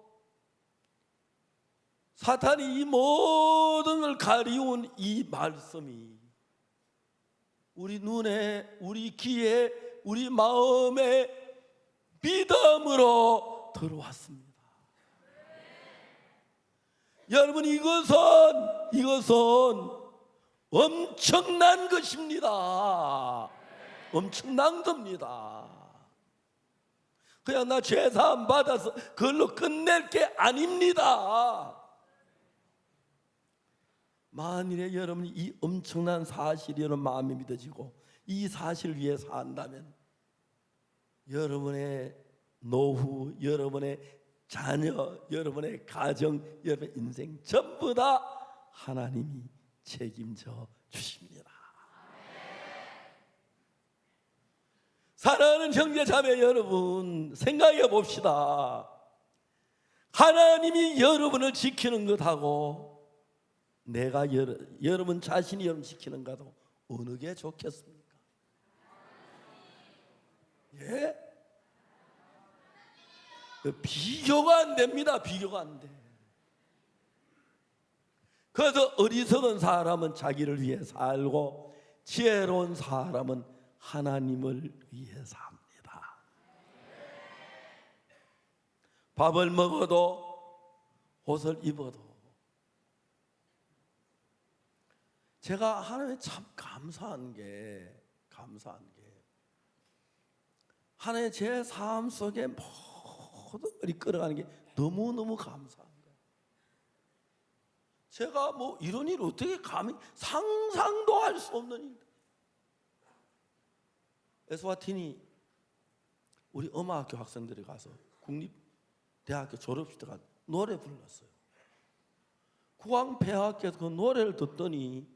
[SPEAKER 1] 사탄이 이 모든 걸 가리운 이 말씀이 우리 눈에, 우리 귀에, 우리 마음에 믿음으로 들어왔습니다. 여러분 이것은 엄청난 것입니다. 엄청난 겁니다. 그냥 나 죄사함 받아서 그걸로 끝낼 게 아닙니다. 만일에 여러분이 이 엄청난 사실이 여러분 마음에 믿어지고 이 사실을 위해 산다면 여러분의 노후, 여러분의 자녀, 여러분의 가정, 여러분의 인생 전부 다 하나님이 책임져 주십니다. 사랑하는 형제 자매 여러분, 생각해 봅시다. 하나님이 여러분을 지키는 것하고 내가 여러분 자신이 여러분 지키는 것하고 어느 게 좋겠습니까? 예? 비교가 안 됩니다. 비교가 안 돼. 그래서 어리석은 사람은 자기를 위해 살고 지혜로운 사람은 하나님을 위해 삽니다. 밥을 먹어도 옷을 입어도 제가 하나님에 참 감사한 게 하나님 제 삶 속에 모든 걸 이끌어가는 게 너무너무 감사한 거예요. 제가 뭐 이런 일 어떻게 감히 상상도 할 수 없는 일. 에스와티니 우리 음악학교 학생들이 가서 국립대학교 졸업식 때 가서 노래 불렀어요. 구왕폐하께서 그 노래를 듣더니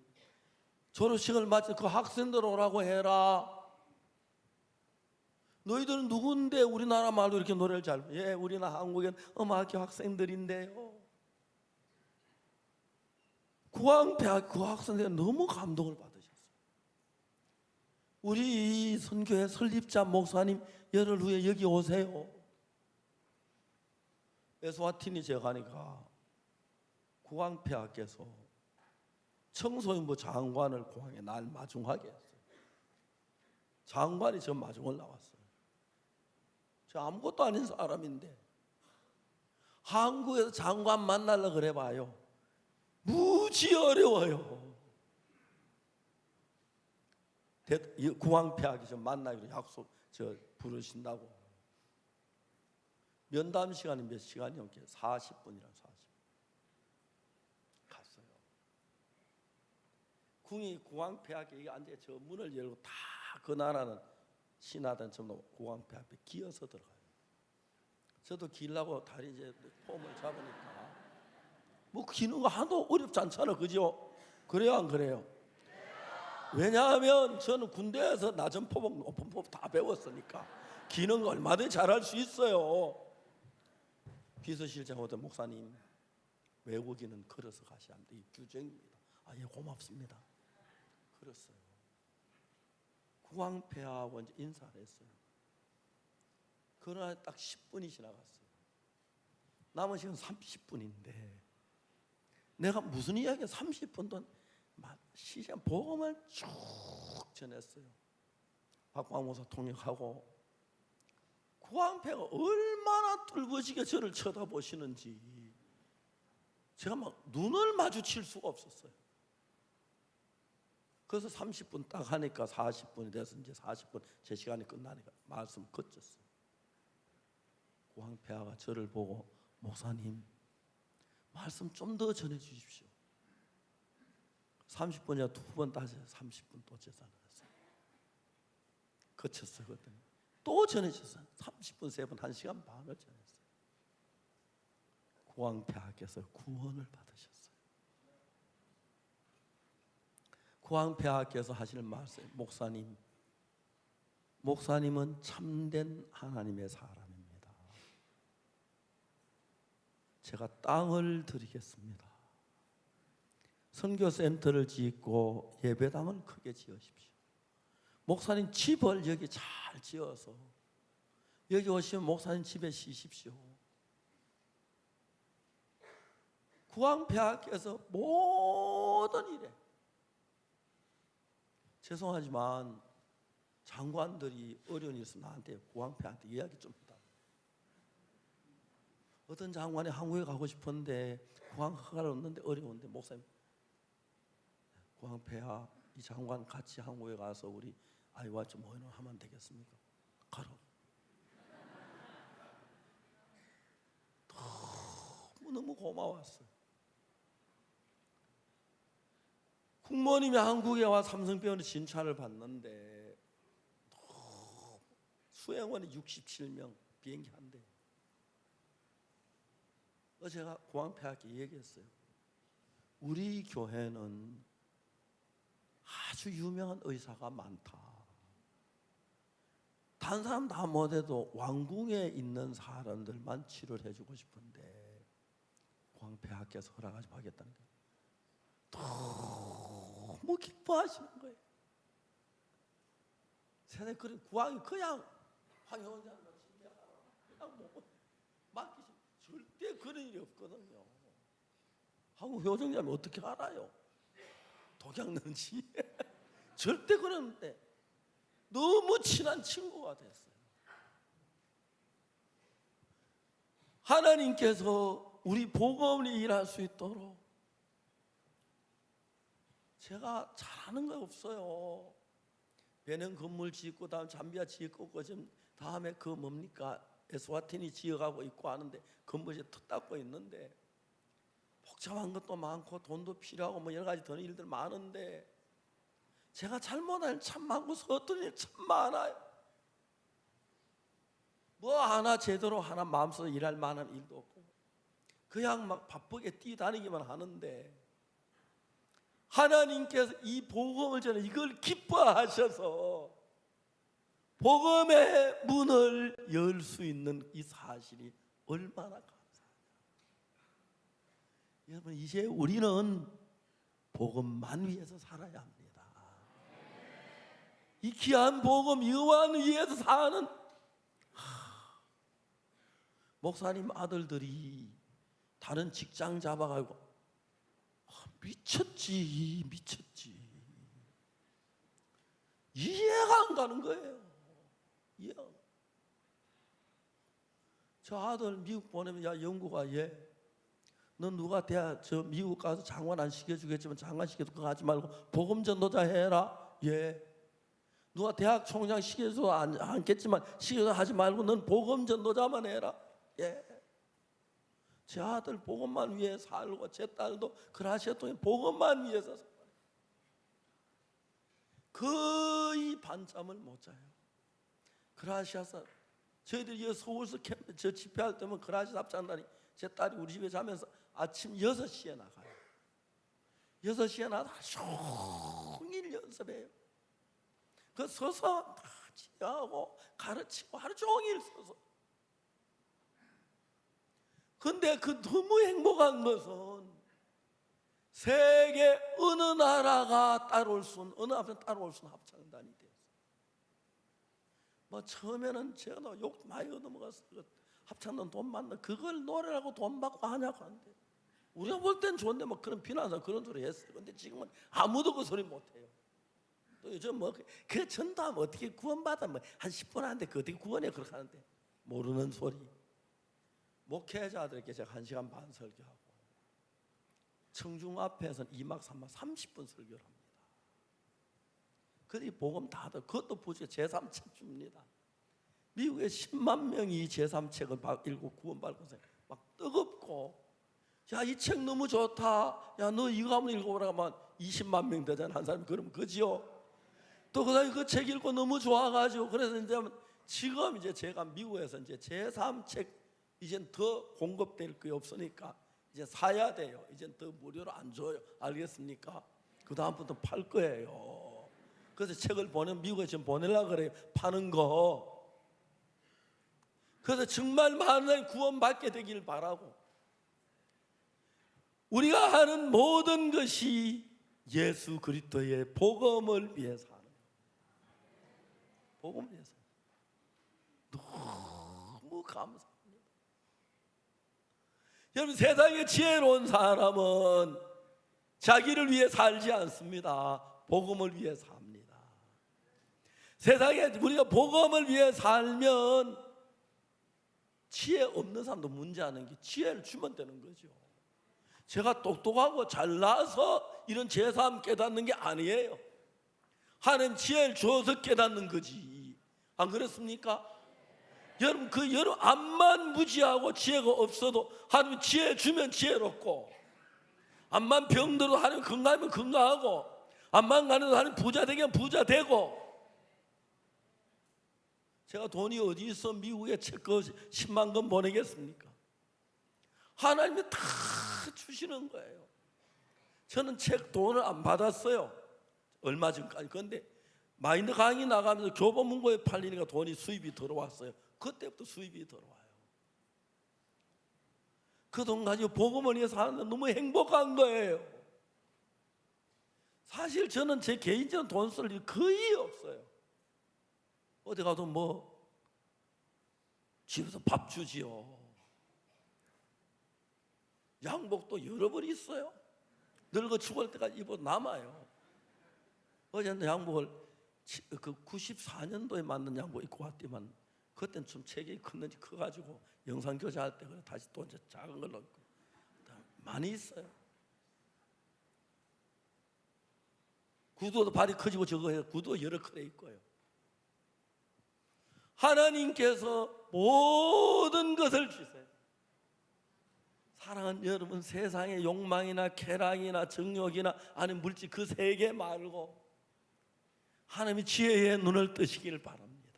[SPEAKER 1] 졸업식을 마쳐 그 학생들 오라고 해라. 너희들은 누군데 우리나라 말로 이렇게 노래를 잘? 예, 우리는 한국엔 음악학교 학생들인데요. 구왕폐학 그 학생들이 너무 감동을 받으셨어요. 우리 이 선교회 설립자 목사님 열흘 후에 여기 오세요. 에스와티니 제가 가니까 구왕폐하께서 청소년부 장관을 공항에 날 마중하게 했어요. 장관이 저 마중을 나왔어요. 저 아무것도 아닌 사람인데 한국에서 장관 만나려고 그래 봐요. 무지 어려워요. 구왕폐하기 좀 만나기로 약속 부르신다고. 면담 시간이 몇 시간이었게? 40분이랑 40분. 갔어요. 궁이 구왕폐하게 앉아 저 문을 열고 다 그 나라는 신하단 전부 구왕폐 앞에 기어서 들어가요. 저도 기려고 다리 이제 폼을 잡으니까 뭐 기는 거 하나도 어렵지 않잖아, 그죠? 그래요, 안 그래요? 왜냐하면 저는 군대에서 낮은 포복, 높은 포복 다 배웠으니까 기는 거 얼마든지 잘할 수 있어요. 비서실장 오던 목사님, 외국인은 걸어서 가셔야 합니다. 이 규정입니다. 아, 예, 고맙습니다. 그랬어요. 구왕폐하고 이제 인사를 했어요. 그러나 딱 10분이 지나갔어요. 남은 시간 30분인데 내가 무슨 이야기 30분 동안 시간 복음을 쭉 전했어요. 박광 목사 통역하고 구왕폐가 얼마나 뚫부지게 저를 쳐다보시는지 제가 막 눈을 마주칠 수가 없었어요. 그래서 30분 딱 하니까 40분이 돼서 이제 40분 제 시간이 끝나니까 말씀 그쳤어요. 구왕폐하가 저를 보고 목사님 말씀 좀 더 전해 주십시오. 30분이야 두 번 다시 30분 또 제사를 했어요. 그쳤어요. 그랬더니 또 전해주셨어요. 30분, 3번, 1시간 반을 전했어요. 구왕폐하께서 구원을 받으셨어요. 구왕폐하께서 하시는 말씀, 목사님은 참된 하나님의 사람입니다. 제가 땅을 드리겠습니다. 선교센터를 짓고 예배당을 크게 지으십시오. 목사님 집을 여기 잘 지어서 여기 오시면 목사님 집에 쉬십시오. 구왕폐하께서 모든 일에 죄송하지만 장관들이 어려운 일 있으면 나한테 구왕폐한테 이야기 좀 해달라. 어떤 장관이 한국에 가고 싶은데 구왕 허가를 얻는데 어려운데 목사님 구왕폐하 이 장관 같이 한국에 가서 우리 아이와 좀 모이는 하면 되겠습니까? 가라. 너무 고마웠어요. 국모님이 한국에 와 삼성병원에 진찰을 받는데 수행원이 67명, 비행기 한 대. 제가 공항폐하께 얘기했어요. 우리 교회는 아주 유명한 의사가 많다. 다른 사람 다 못해도 왕궁에 있는 사람들만 치료를 해주고 싶은데 공항폐하께서 허락하지 하겠다는 거예요. 너무 기뻐하시는 거예요. 세상에 그런 구황이 그냥 황영원장만 그냥 뭐 맡기시 절대 그런 일이 없거든요. 한국 효정장이 어떻게 알아요? 독약 넣은지 절대 그러는데 너무 친한 친구가 됐어요. 하나님께서 우리 복음을 일할 수 있도록 제가 잘하는 거 없어요. 베는 건물 짓고 다음 잠비아 짓고 지금 다음에 그 뭡니까 에스와티니 지어가고 있고 하는데 건물이 턱 닦고 있는데 복잡한 것도 많고 돈도 필요하고 뭐 여러 가지 더 일들 많은데 제가 잘못한 일 참 많고 서툰 일 참 많아요. 뭐 하나 제대로 하나 마음속에 일할 만한 일도 없고 그냥 막 바쁘게 뛰어다니기만 하는데 하나님께서 이 복음을 전해 이걸 기뻐하셔서 복음의 문을 열 수 있는 이 사실이 얼마나 감사해요. 여러분 이제 우리는 복음만 위해서 살아야 합니다. 이 귀한 복음 이완 위해서 사는 목사님 아들들이 다른 직장 잡아가지고 미쳤지 이해가 안 가는 거예요. 이해가 안. 저 아들 미국 보내면 야 영국아 너 누가 저 미국 가서 장관 안 시켜주겠지만 장관 시켜도 그거 하지 말고 복음 전도자 해라. 누가 대학 총장 시켜도 않겠지만 시켜도 하지 말고 넌 복음 전도자만 해라. 제 아들 복음만 위해 살고 제 딸도 그라시아통에 복음만 위해서 살아요. 거의 밤잠을 못 자요. 그라시아사 저희들이 서울서 캠프 저 집회할 때면 그라시아 합창단이 제 딸이 우리 집에 자면서 아침 6시에 나가요. 6시에 나가 종일 연습해요. 그 서서 다 지하고 가르치고 하루 종일 서서. 근데 그 너무 행복한 것은 세계 어느 나라가 따라올 수 없는 어느 앞에 따라올 수 없는 합창단이 됐어요. 뭐 처음에는 제가 욕 많이 얻어먹었어요. 합창단 돈 받는 그걸 노래라고 돈 받고 하냐고 하는데 우리가 볼 땐 좋은데 뭐 그런 비난사 그런 소리 했어요. 근데 지금은 아무도 그 소리 못해요. 또 요즘 뭐 그 전도하면 어떻게 구원받아 뭐 한 10분 하는데 그 어떻게 구원해 그렇게 하는데 모르는 소리. 목회자들에게 제가 1시간 반 설교하고 청중 앞에서는 2막 3막 30분 설교를 합니다. 그들이 복음 다 듣고 그것도 부지에 제3책 줍니다. 미국에 10만 명이 제3책을 읽고 구원받고 막 뜨겁고 야 이 책 너무 좋다. 야 너 이거 한번 읽어보라 하면 20만 명 되잖아 한 사람이. 그러면 그지요. 또 그 사람이 그 책 읽고 너무 좋아가지고 그래서 이제 지금 이제 제가 미국에서 이제 제3책 이젠 더 공급될 게 없으니까 이제 사야 돼요. 이젠 더 무료로 안 줘요. 알겠습니까? 그 다음부터 팔 거예요. 그래서 책을 미국에 지금 보내려고 그래요. 파는 거. 그래서 정말 많은 구원받게 되길 바라고 우리가 하는 모든 것이 예수 그리스도의 복음을 위해서 하는 거예요. 복음을 위해서. 너무 감사합니다. 여러분 세상에 지혜로운 사람은 자기를 위해 살지 않습니다. 복음을 위해 삽니다. 세상에 우리가 복음을 위해 살면 지혜 없는 사람도 문제하는 게 지혜를 주면 되는 거죠. 제가 똑똑하고 잘나서 이런 제3 깨닫는 게 아니에요. 하나님 지혜를 주어서 깨닫는 거지. 안 그렇습니까? 여러분 여러분 암만 무지하고 지혜가 없어도 하나님 지혜 주면 지혜롭고, 암만 병들어도 하나님 건강하면 건강하고, 암만 가는도 하나님 부자 되면 부자 되고. 제가 돈이 어디 있어 미국에 체크 10만 건 보내겠습니까? 하나님이 다 주시는 거예요. 저는 책 돈을 안 받았어요, 얼마 전까지. 그런데 마인드 강의 나가면서 교보문고에 팔리니까 돈이 수입이 들어왔어요. 그때부터 수입이 들어와요. 그 돈 가지고 복음을 위해서 하는데 너무 행복한 거예요. 사실 저는 제 개인적인 돈 쓸 일이 거의 없어요. 어디 가도 뭐 집에서 밥 주지요. 양복도 여러 벌 있어요. 늙어 죽을 때까지 입어 남아요. 어제는 양복을 그 94년도에 만든 양복 입고 왔더만, 그때는 좀 체격이 컸는지 커가지고 영상 교제할 때 다시 또 이제 작은 걸로 입고 많이 있어요. 구두도 발이 커지고 저거 해서 구두 여러 컬에 있고요. 하나님께서 모든 것을 주세요. 사랑하는 여러분, 세상의 욕망이나 쾌락이나 정욕이나 아니면 물질 그 세 개 말고 하나님의 지혜의 눈을 뜨시길 바랍니다.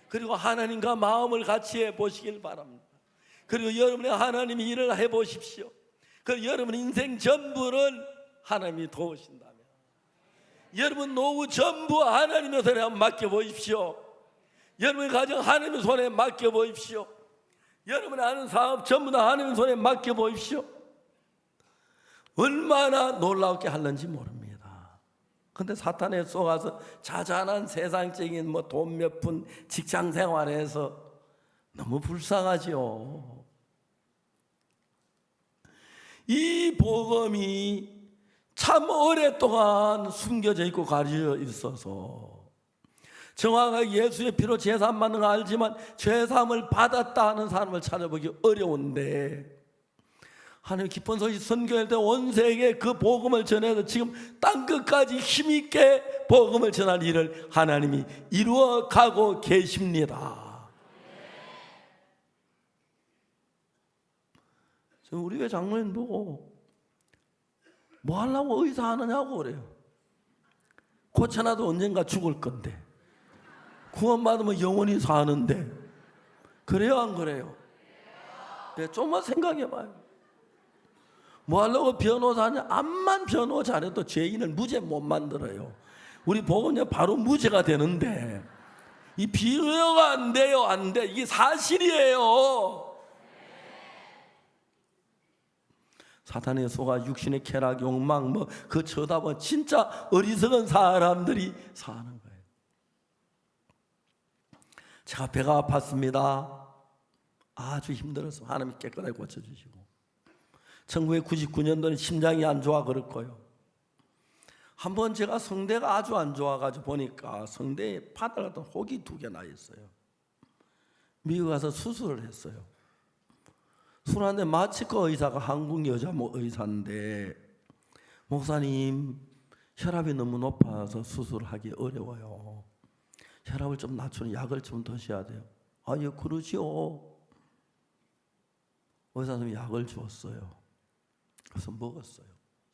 [SPEAKER 1] 그리고 하나님과 마음을 같이 해보시길 바랍니다. 그리고 여러분의 하나님의 일을 해보십시오. 그리고 여러분의 인생 전부를 하나님이 도우신다면 여러분 노후 전부 하나님의 손에 맡겨보십시오. 여러분의 가정 하나님의 손에 맡겨보십시오. 여러분이 하는 사업 전부 다 하나님의 손에 맡겨보십시오. 얼마나 놀랍게 하는지 모릅니다. 그런데 사탄에 속아서 자잘한 세상적인 뭐 돈 몇 푼 직장 생활에서 너무 불쌍하지요. 이 복음이 참 오랫동안 숨겨져 있고 가려져 있어서 정확하게 예수의 피로 제사함 받는 거 알지만 죄사함을 받았다 하는 사람을 찾아보기 어려운데, 하나님 기쁜 소식 선교할 때 온 세계에 그 복음을 전해서 지금 땅끝까지 힘있게 복음을 전할 일을 하나님이 이루어가고 계십니다. 우리 왜 장로님 보고 뭐 하려고 의사 하느냐고 그래요. 고쳐놔도 언젠가 죽을 건데, 구원받으면 영원히 사는데, 그래요 안 그래요? 네, 좀만 생각해봐요. 뭐 하려고 변호사냐? 암만 변호 잘해도 죄인을 무죄 못 만들어요. 우리 복음은 바로 무죄가 되는데 이 비교가 안 돼요. 안 돼. 이게 사실이에요. 사탄의 속아 육신의 쾌락, 욕망 뭐 그 쳐다보면 진짜 어리석은 사람들이 사는 거예요. 제가 배가 아팠습니다. 아주 힘들어서 하나님 깨끗하게 고쳐주시고, 1999년도에 심장이 안 좋아 그렇고요. 한번 제가 성대가 아주 안 좋아가지고 보니까 성대에 파달 같은 혹이 2개 나 있어요. 미국 가서 수술을 했어요. 수술하는데 마취과 의사가 한국 여자 의사인데, 목사님 혈압이 너무 높아서 수술하기 어려워요. 혈압을 좀 낮추는 약을 좀 드셔야 돼요. 아, 예, 그러지요. 의사 선생님이 약을 주었어요. 그래서 먹었어요.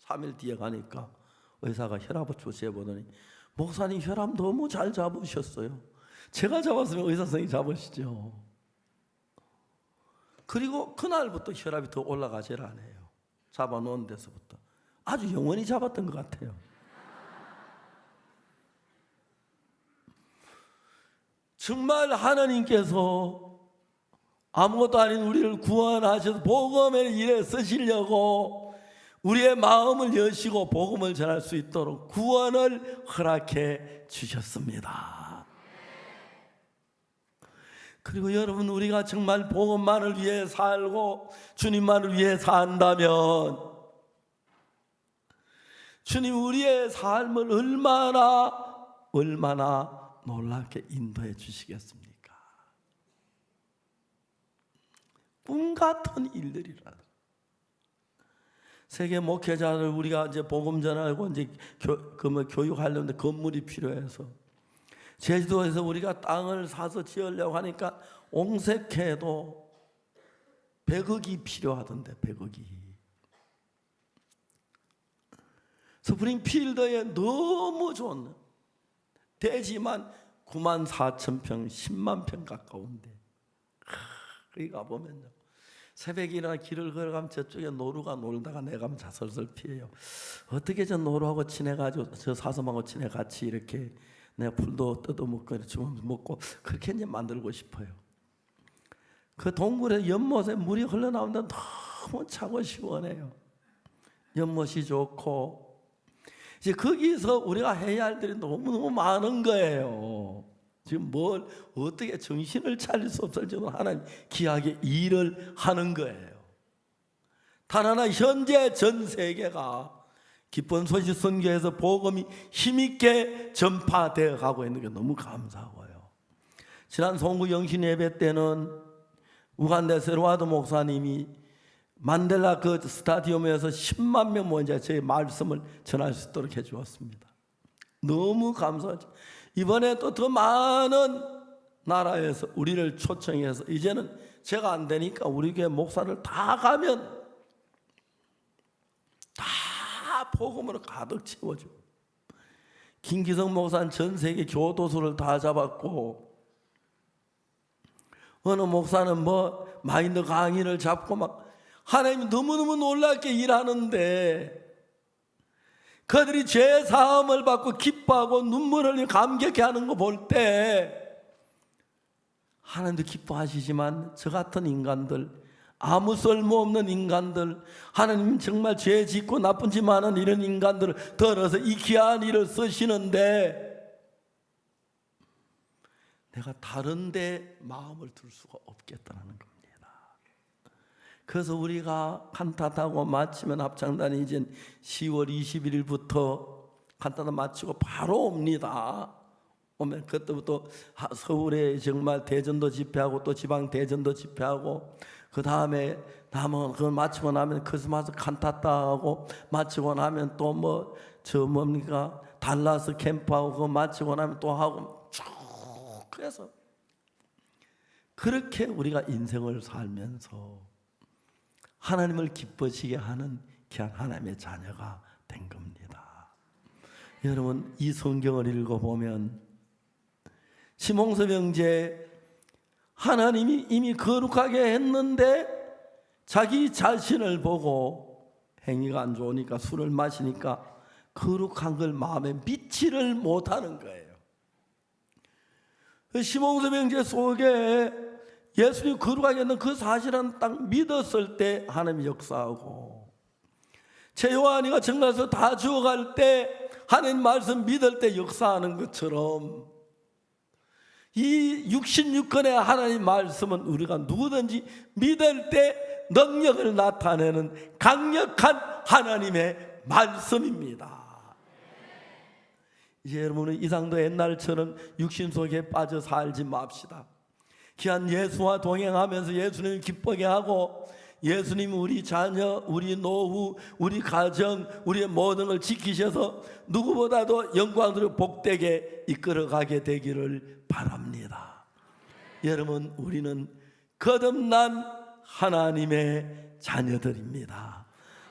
[SPEAKER 1] 3일 뒤에 가니까 의사가 혈압을 조시해보더니, 목사님 혈압 너무 잘 잡으셨어요. 제가 잡았으면 의사 선생님이 잡으시죠. 그리고 그날부터 혈압이 더 올라가질 않아요. 잡아놓은 데서부터 아주 영원히 잡았던 것 같아요. 정말 하나님께서 아무것도 아닌 우리를 구원하셔서 복음의 일에 쓰시려고 우리의 마음을 여시고 복음을 전할 수 있도록 구원을 허락해 주셨습니다. 그리고 여러분, 우리가 정말 복음만을 위해 살고 주님만을 위해 산다면 주님 우리의 삶을 얼마나 놀랍게 인도해 주시겠습니까? 꿈 같은 일들이라. 세계 목회자를 우리가 이제 복음 전하고 이제 교육하려는데 건물이 필요해서 제주도에서 우리가 땅을 사서 지으려고 하니까 옹색해도 100억이 필요하던데 100억이. 스프링필드에 너무 좋은 대지만 94,000평 10만 평 가까운데 거기 가보면요 새벽이나 길을 걸어가면 저쪽에 노루가 놀다가 내가 가면 자설설 피해요. 어떻게 저 노루하고 친해가지고 저 사슴하고 친해 같이 이렇게 내가 풀도 뜯어먹고 주면 먹고 그렇게 이제 만들고 싶어요. 그 동굴에 연못에 물이 흘러나오는데 너무 차고 시원해요. 연못이 좋고 이제 거기서 우리가 해야 할 일이 너무너무 많은 거예요. 지금 뭘 어떻게 정신을 차릴 수 없을 정도로 하나님 귀하게 일을 하는 거예요. 단 하나 현재 전 세계가 기쁜 소식 선교에서 복음이 힘있게 전파되어 가고 있는 게 너무 감사하고요. 지난 송구 영신 예배 때는 우간다 세르와드 목사님이 만델라 그 스타디움에서 10만 명 모인 제 말씀을 전할 수 있도록 해주었습니다. 너무 감사하죠. 이번에 또 더 많은 나라에서 우리를 초청해서 이제는 제가 안 되니까 우리 교회 목사를 다 가면 다 복음으로 가득 채워줘. 김기성 목사는 전 세계 교도소를 다 잡았고 어느 목사는 뭐 마인드 강의를 잡고 막 하나님이 너무너무 놀랍게 일하는데 그들이 죄 사함을 받고 기뻐하고 눈물을 흘리며 감격해하는 거 볼 때 하나님도 기뻐하시지만 저 같은 인간들 아무 쓸모없는 인간들 하나님 정말 죄 짓고 나쁜 짓 많은 이런 인간들을 들어서 이 귀한 일을 쓰시는데 내가 다른 데 마음을 둘 수가 없겠다는 겁니다. 그래서 우리가 칸타타고 마치면 합창단이 이제 10월 21일부터 칸타타 마치고 바로 옵니다. 오면 그때부터 서울에 정말 대전도 집회하고 또 지방 대전도 집회하고 그 다음에 남은 그걸 마치고 나면 크리스마스 칸타타하고 마치고 나면 또 뭡니까 달라스 캠프하고 그거 마치고 나면 또 하고 쭉 그래서 그렇게 우리가 인생을 살면서 하나님을 기뻐지게 하는 귀한 하나님의 자녀가 된 겁니다. 여러분 이 성경을 읽어보면 시몬서 형제 하나님이 이미 거룩하게 했는데 자기 자신을 보고 행위가 안 좋으니까 술을 마시니까 거룩한 걸 마음에 믿지를 못하는 거예요. 시몬서 형제 속에 예수님이 거룩하게 했는 그 사실은 딱 믿었을 때 하나님이 역사하고 제요한이가 정말서 다 죽어갈 때 하나님 말씀 믿을 때 역사하는 것처럼 이 66권의 하나님 말씀은 우리가 누구든지 믿을 때 능력을 나타내는 강력한 하나님의 말씀입니다. 이제 여러분은 이상도 옛날처럼 육신 속에 빠져 살지 맙시다. 귀한 예수와 동행하면서 예수님을 기쁘게 하고 예수님 우리 자녀, 우리 노후, 우리 가정, 우리의 모든 걸 지키셔서 누구보다도 영광으로 복되게 이끌어가게 되기를 바랍니다. 여러분 우리는 거듭난 하나님의 자녀들입니다.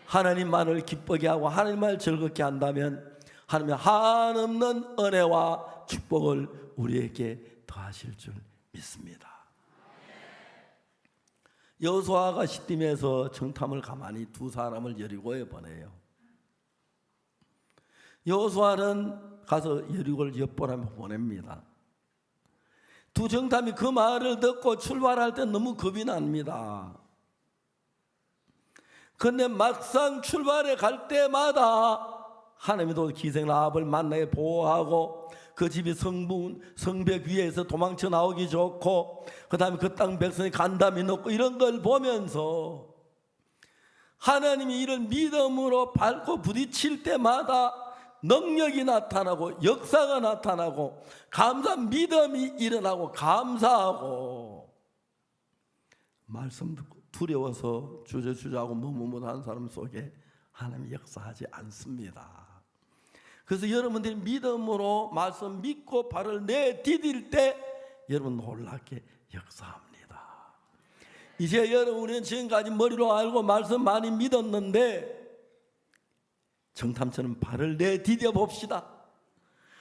[SPEAKER 1] 하나님만을 기쁘게 하고 하나님만을 즐겁게 한다면 하나님의 한없는 은혜와 축복을 우리에게 더하실 줄 믿습니다. 여호수아가 시딤에서 정탐을 가만히 두 사람을 여리고에 보내요. 여호수아는 가서 여리고를 엿보라며 보냅니다. 두 정탐이 그 말을 듣고 출발할 때 너무 겁이 납니다. 그런데 막상 출발해 갈 때마다 하나님도 기생 라합을 만나게 보호하고 그 집이 성벽 위에서 도망쳐 나오기 좋고 그 다음에 그 땅 백성이 간담이 높고 이런 걸 보면서 하나님이 이를 믿음으로 밟고 부딪힐 때마다 능력이 나타나고 역사가 나타나고 감사 믿음이 일어나고 감사하고 말씀 듣고 두려워서 주저주저하고 머뭇머뭇한 사람 속에 하나님이 역사하지 않습니다. 그래서 여러분들이 믿음으로 말씀 믿고 발을 내디딜 때 여러분 놀랍게 역사합니다. 이제 여러분은 지금까지 머리로 알고 말씀 많이 믿었는데 정탐처럼 발을 내디뎌 봅시다.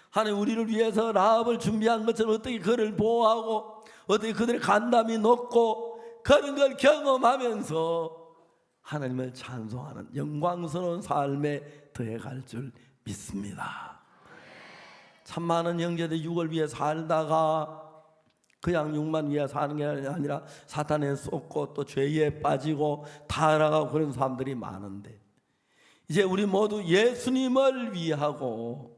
[SPEAKER 1] 하나님 우리를 위해서 라합을 준비한 것처럼 어떻게 그를 보호하고 어떻게 그들의 간담이 높고 그런 걸 경험하면서 하나님을 찬송하는 영광스러운 삶에 더해갈 줄 믿습니다. 참 많은 형제들이 육을 위해 살다가 그냥 육만 위해 사는 게 아니라 사탄에 쏟고 또 죄에 빠지고 타락하고 그런 사람들이 많은데 이제 우리 모두 예수님을 위하고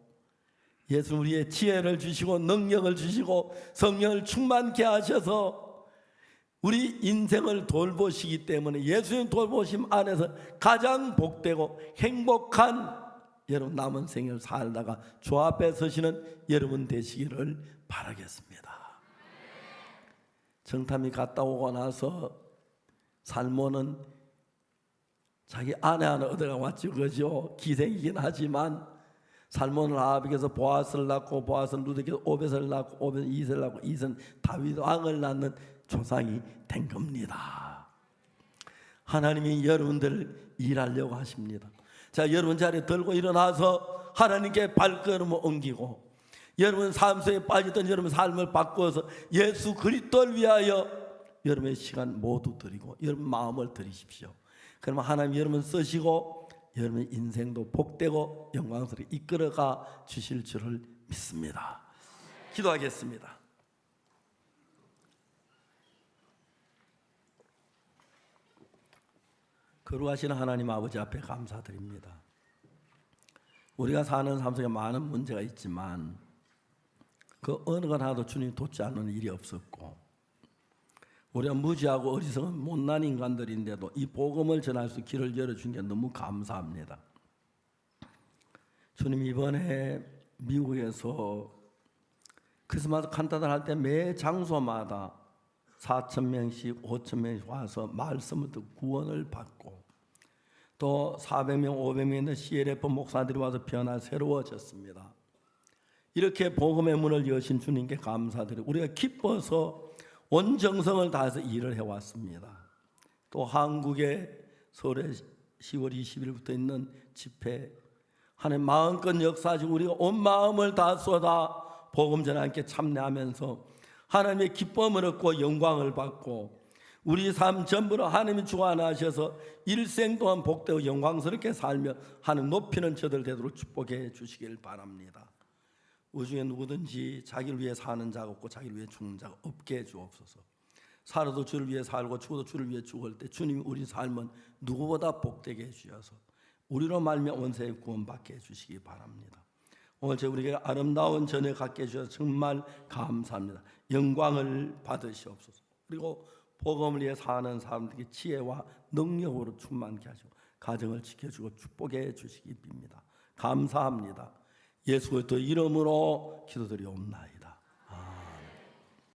[SPEAKER 1] 예수 우리의 지혜를 주시고 능력을 주시고 성령을 충만케 하셔서 우리 인생을 돌보시기 때문에 예수님 돌보심 안에서 가장 복되고 행복한 여러분 남은 생을 살다가 주 앞에 서시는 여러분 되시기를 바라겠습니다. 정탐이 갔다 오고 나서 살몬은 자기 아내 하나 얻어가 왔죠. 그죠? 기생이긴 하지만 살몬은 라합에게서 보아스를 낳고 보아스는 루드에게서 오벳을 낳고 오벳은 이세를 낳고 이세는 다윗 왕을 낳는 조상이 된 겁니다. 하나님이 여러분들을 일하려고 하십니다. 자, 여러분 자리에 들고 일어나서 하나님께 발걸음을 옮기고 여러분 삶 속에 빠지던 여러분 삶을 바꾸어서 예수 그리스도를 위하여 여러분의 시간 모두 드리고 여러분 마음을 드리십시오. 그러면 하나님 여러분 쓰시고 여러분의 인생도 복되고 영광스럽게 이끌어가 주실 줄을 믿습니다. 기도하겠습니다. 거룩하신 하나님 아버지 앞에 감사드립니다. 우리가 사는 삶 속에 많은 문제가 있지만 그 어느 것 하나도 주님 돕지 않는 일이 없었고 우리가 무지하고 어리석은 못난 인간들인데도 이 복음을 전할 수 길을 열어준 게 너무 감사합니다. 주님 이번에 미국에서 크리스마스 칸타다를 할 때 매 장소마다 4,000명씩 5,000명씩 와서 말씀을 듣고 구원을 받고 또 400명 500명 있는 CLF 목사들이 와서 변화 새로워졌습니다. 이렇게 복음의 문을 여신 주님께 감사드리고 우리가 기뻐서 온 정성을 다해서 일을 해왔습니다. 또 한국에 서울에 10월 20일부터 있는 집회 하나님 마음껏 역사하시고 우리가 온 마음을 다 쏟아 복음 전하께 참여하면서 하나님의 기쁨을 얻고 영광을 받고 우리 삶 전부로 하나님이 주관하셔서 일생 동안 복되고 영광스럽게 살며 하나님 높이는 저들 되도록 축복해 주시길 바랍니다. 우중에 누구든지 자기를 위해 사는 자가 없고 자기를 위해 죽는 자가 없게 해주옵소서. 살아도 주를 위해 살고 죽어도 주를 위해 죽을 때 주님이 우리 삶은 누구보다 복되게 해주셔서 우리로 말미암아 온 세계 구원받게 해주시기 바랍니다. 오늘 우리에게 아름다운 저녁 갖게 해주셔서 정말 감사합니다. 영광을 받으시옵소서. 그리고 복음을 위해 사는 사람들에게 지혜와 능력으로 충만케 하시고 가정을 지켜주고 축복해 주시기 빕니다. 감사합니다. 예수 그리스도 이름으로 기도드리옵나이다.